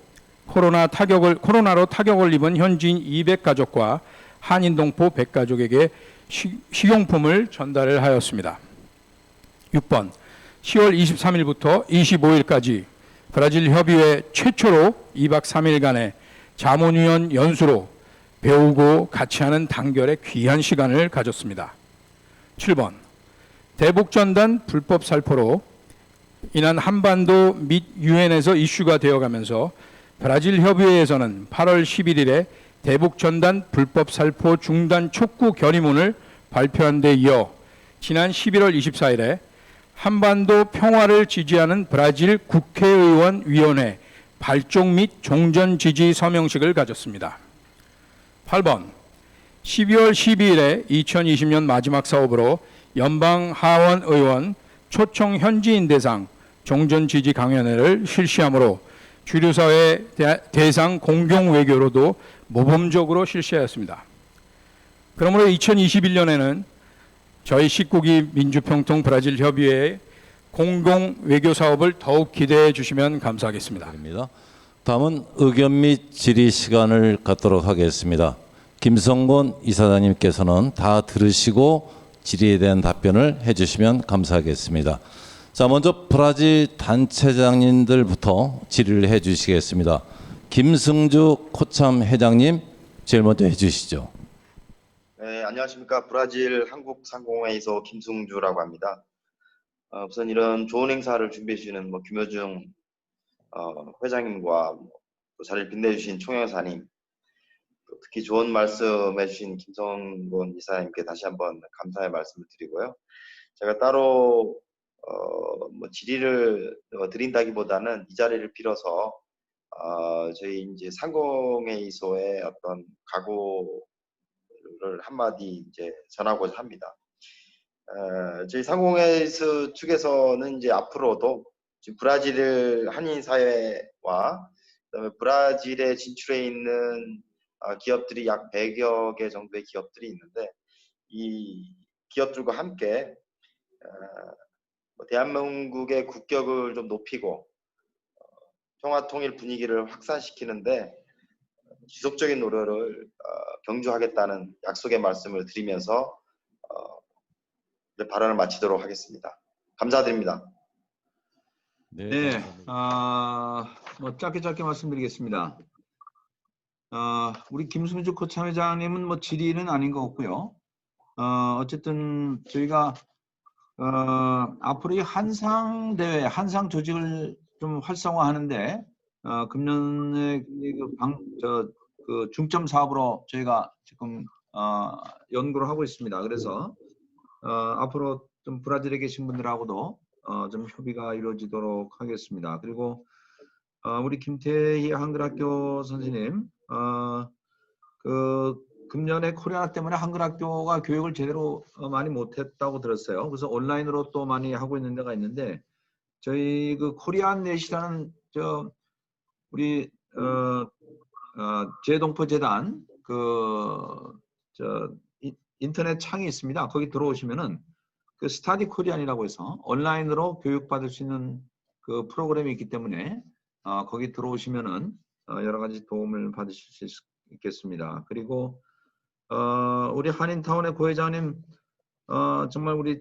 코로나로 타격을 입은 현지인 200가족과 한인동포 100가족에게 식용품을 전달을 하였습니다. 6번 10월 23일부터 25일까지 브라질 협의회 최초로 2박 3일간의 자문위원 연수로 배우고 같이 하는 단결의 귀한 시간을 가졌습니다. 7번 대북전단 불법 살포로 인한 한반도 및 유엔에서 이슈가 되어가면서 브라질 협의회에서는 8월 11일에 대북전단 불법 살포 중단 촉구 결의문을 발표한 데 이어 지난 11월 24일에 한반도 평화를 지지하는 브라질 국회의원 위원회 발족 및 종전 지지 서명식을 가졌습니다. 8번 12월 12일에 2020년 마지막 사업으로 연방 하원 의원 초청 현지인 대상 종전 지지 강연회를 실시하므로 주류사회 대상 공경 외교로도 모범적으로 실시하였습니다. 그러므로 2021년에는 저희 19기 민주평통 브라질 협의회의 공공 외교 사업을 더욱 기대해 주시면 감사하겠습니다. 다음은 의견 및 질의 시간을 갖도록 하겠습니다. 김성곤 이사장님께서는 다 들으시고 질의에 대한 답변을 해주시면 감사하겠습니다. 자, 먼저 브라질 단체장님들부터 질의를 해주시겠습니다. 김승주 코참 회장님, 제일 먼저 해주시죠. 네, 안녕하십니까. 브라질 한국상공회의소 김승주라고 합니다. 우선 이런 좋은 행사를 준비해 주시는 김효중 회장님과 또 자리를 빛내주신 총영사님, 또 특히 좋은 말씀해 주신 김성곤 이사님께 다시 한번 감사의 말씀을 드리고요. 제가 따로 질의를 드린다기보다는 이 자리를 빌어서 저희 이제 상공회의소의 어떤 각오를 한마디 이제 전하고자 합니다. 저희 상공회의소 측에서는 이제 앞으로도 지금 브라질 한인 사회와 그다음에 브라질에 진출해 있는 기업들이 약 100여 개 정도의 기업들이 있는데 이 기업들과 함께 대한민국의 국격을 좀 높이고 평화 통일 분위기를 확산시키는데 지속적인 노력을 경주하겠다는 약속의 말씀을 드리면서 발언을 마치도록 하겠습니다. 감사드립니다. 네, 짧게 말씀드리겠습니다. 우리 김승주 코참 회장님은 질의는 아닌 것 같고요. 어쨌든 저희가 앞으로 이 한상 대회, 한상 조직을 좀 활성화하는데 금년에 그 중점 사업으로 저희가 지금 연구를 하고 있습니다. 그래서 앞으로 좀 브라질에 계신 분들하고도 좀 협의가 이루어지도록 하겠습니다. 그리고 우리 김태희 한글학교 선생님, 그 금년에 코로나 때문에 한글학교가 교육을 제대로 많이 못했다고 들었어요. 그래서 온라인으로 또 많이 하고 있는 데가 있는데 저희 그 코리안 넷이라는 우리 재동포재단 인터넷 창이 있습니다. 거기 들어오시면은 그 스타디 코리안이라고 해서 온라인으로 교육받을 수 있는 그 프로그램이 있기 때문에 거기 들어오시면은 여러 가지 도움을 받으실 수 있겠습니다. 그리고 우리 한인타운의 고 회장님 정말 우리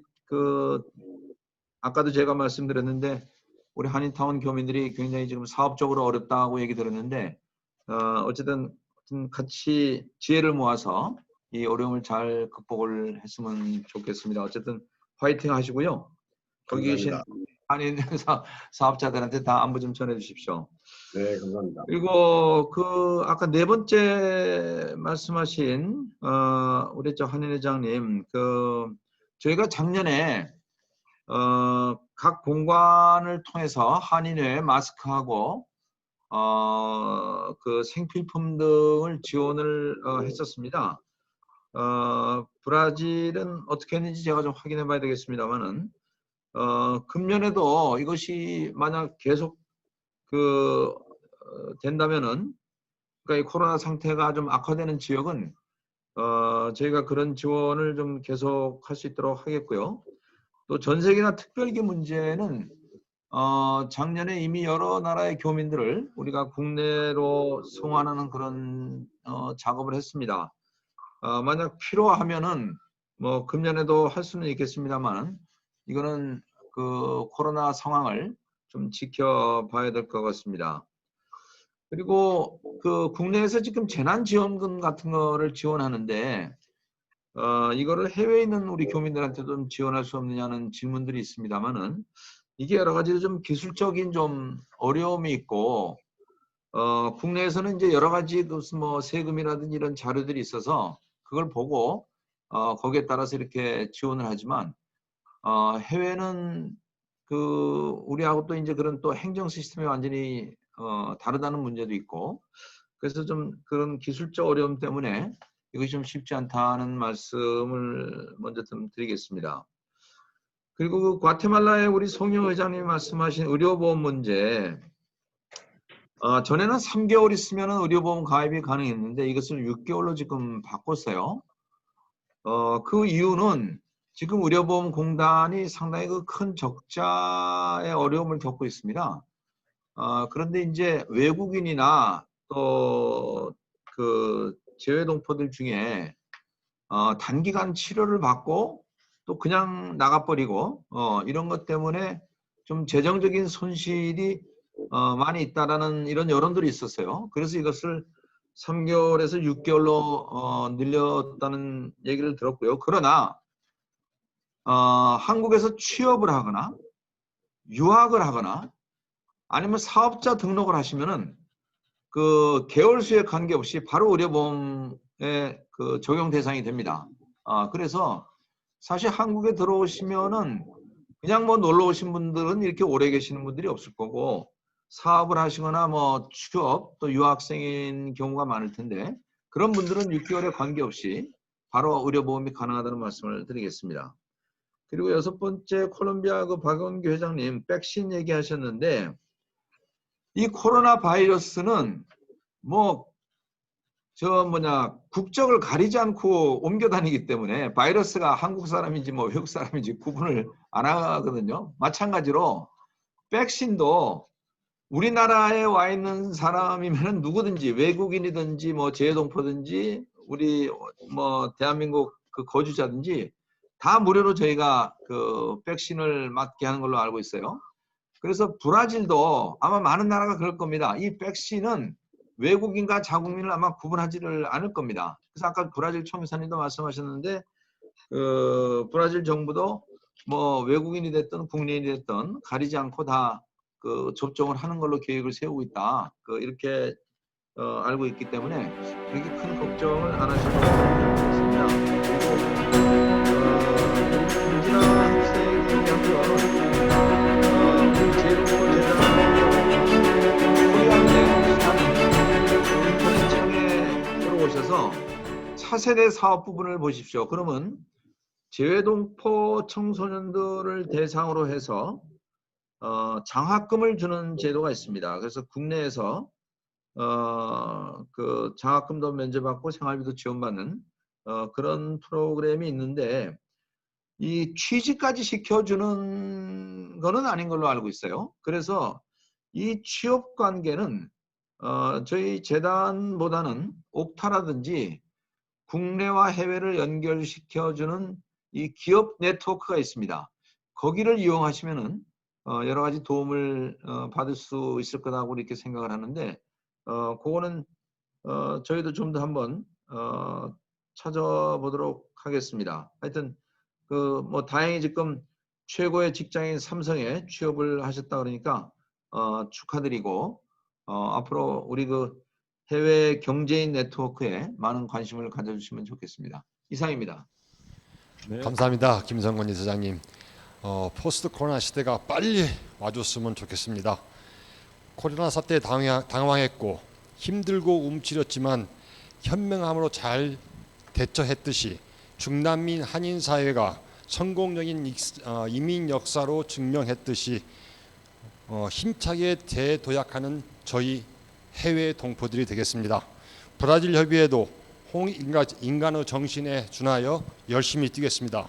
아까도 제가 말씀드렸는데 우리 한인타운 교민들이 굉장히 지금 사업적으로 어렵다고 얘기 들었는데 어쨌든 같이 지혜를 모아서 이 어려움을 잘 극복을 했으면 좋겠습니다. 어쨌든 화이팅 하시고요. 거기 계신 한인 사업자들한테 다 안부 좀 전해 주십시오. 네, 감사합니다. 그리고 아까 네 번째 말씀하신 우리 한인 회장님, 저희가 작년에 각 공관을 통해서 한인회 마스크하고 그 생필품 등을 지원을 했었습니다. 브라질은 어떻게 했는지 제가 좀 확인해 봐야 되겠습니다만은 금년에도 이것이 만약 계속 된다면은 그러니까 이 코로나 상태가 좀 악화되는 지역은 저희가 그런 지원을 좀 계속할 수 있도록 하겠고요. 또 전세계나 특별기 문제는 작년에 이미 여러 나라의 교민들을 우리가 국내로 송환하는 그런 작업을 했습니다. 만약 필요하면은 뭐 금년에도 할 수는 있겠습니다만 이거는 그 코로나 상황을 좀 지켜봐야 될 것 같습니다. 그리고 그 국내에서 지금 재난지원금 같은 거를 지원하는데 이거를 해외에 있는 우리 교민들한테도 좀 지원할 수 없느냐는 질문들이 있습니다만은 이게 여러 가지로 좀 기술적인 좀 어려움이 있고 국내에서는 이제 여러 가지 무슨 뭐 세금이라든지 이런 자료들이 있어서 그걸 보고 거기에 따라서 이렇게 지원을 하지만 해외는 그 우리하고 또 이제 그런 또 행정 시스템이 완전히 다르다는 문제도 있고 그래서 좀 그런 기술적 어려움 때문에 이것이 좀 쉽지 않다는 말씀을 먼저 좀 드리겠습니다. 그리고 그 과테말라의 우리 송영 회장님이 말씀하신 의료보험 문제 전에는 3개월 있으면 의료보험 가입이 가능했는데 이것을 6개월로 지금 바꿨어요. 그 이유는 지금 의료보험공단이 상당히 그 큰 적자의 어려움을 겪고 있습니다. 그런데 이제 외국인이나 또 그 재외동포들 중에 단기간 치료를 받고 또 그냥 나가버리고 이런 것 때문에 좀 재정적인 손실이 많이 있다라는 이런 여론들이 있었어요. 그래서 이것을 3개월에서 6개월로 늘렸다는 얘기를 들었고요. 그러나 한국에서 취업을 하거나 유학을 하거나 아니면 사업자 등록을 하시면은 그 개월 수에 관계없이 바로 의료보험에 그 적용 대상이 됩니다. 그래서 사실 한국에 들어오시면은 그냥 뭐 놀러 오신 분들은 이렇게 오래 계시는 분들이 없을 거고 사업을 하시거나 뭐 취업 또 유학생인 경우가 많을 텐데 그런 분들은 6개월에 관계없이 바로 의료보험이 가능하다는 말씀을 드리겠습니다. 그리고 6번째 콜롬비아 그 박원규 회장님 백신 얘기하셨는데 이 코로나 바이러스는 국적을 가리지 않고 옮겨 다니기 때문에 바이러스가 한국 사람인지 뭐 외국 사람인지 구분을 안 하거든요. 마찬가지로 백신도 우리나라에 와 있는 사람이면 누구든지 외국인이든지 뭐 재외동포든지 우리 뭐 대한민국 그 거주자든지 다 무료로 저희가 그 백신을 맞게 하는 걸로 알고 있어요. 그래서 브라질도 아마 많은 나라가 그럴 겁니다. 이 백신은 외국인과 자국민을 아마 구분하지를 않을 겁니다. 그래서 아까 브라질 총리사님도 말씀하셨는데 브라질 정부도 뭐 외국인이 됐든 국내인이 됐든 가리지 않고 다 그 접종을 하는 걸로 계획을 세우고 있다. 이렇게 알고 있기 때문에 그렇게 큰 걱정을 안 하셔도 좋겠습니다. 그리고 김진아 학생이 얘기한 건 인터넷청에 들어오셔서 차세대 사업 부분을 보십시오. 그러면 재외동포 청소년들을 대상으로 해서 장학금을 주는 제도가 있습니다. 그래서 국내에서 그 장학금도 면제받고 생활비도 지원받는 그런 프로그램이 있는데 이 취직까지 시켜주는 거는 아닌 걸로 알고 있어요. 그래서 이 취업 관계는 저희 재단보다는 옥타라든지 국내와 해외를 연결시켜주는 이 기업 네트워크가 있습니다. 거기를 이용하시면은 여러 가지 도움을 받을 수 있을 거라고 이렇게 생각을 하는데 그거는 저희도 좀 더 한번 찾아보도록 하겠습니다. 하여튼 뭐 다행히 지금 최고의 직장인 삼성에 취업을 하셨다 그러니까 축하드리고 앞으로 우리 그 해외 경제인 네트워크에 많은 관심을 가져주시면 좋겠습니다. 이상입니다. 네. 감사합니다. 김성건 이사장님. 포스트 코로나 시대가 빨리 와줬으면 좋겠습니다. 코로나 사태에 당황했고 힘들고 움츠렸지만 현명함으로 잘 대처했듯이 중남미 한인 사회가 성공적인 이민 역사로 증명했듯이 힘차게 재도약하는 저희 해외 동포들이 되겠습니다. 브라질 협의회도 인간의 정신에 준하여 열심히 뛰겠습니다.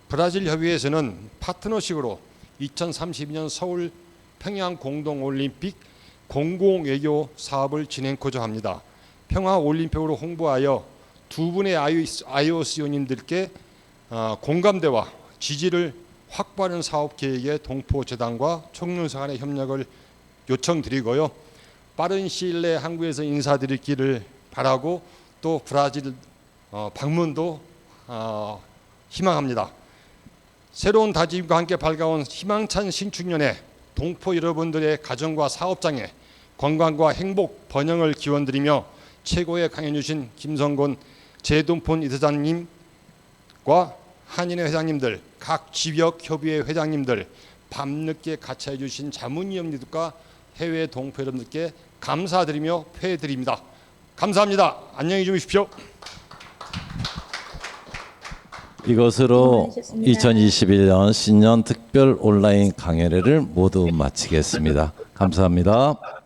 브라질 협의회에서는 파트너식으로 2032년 서울 평양 공동올림픽 공공외교 사업을 진행코자 합니다. 평화올림픽으로 홍보하여 두 분의 IOC원님들께 공감대와 지지를 확보하는 사업 계획에 동포재단과 총련사 간의 협력을 요청드리고요. 빠른 시일 내에 한국에서 인사드리기를 바라고 또 브라질 방문도 희망합니다. 새로운 다짐과 함께 밝아온 희망찬 신축년에 동포 여러분들의 가정과 사업장에 건강과 행복, 번영을 기원드리며 최고의 강연 주신 김성곤 재동폰 이사장님과 한인회 회장님들, 각 지역 협의회 회장님들, 밤늦게 같이 해주신 자문위원님들과 해외 동포 여러분들께 감사드리며 회드립니다. 감사합니다. 안녕히 주무십시오. 이것으로 2021년 신년 특별 온라인 강연회를 모두 마치겠습니다. 감사합니다.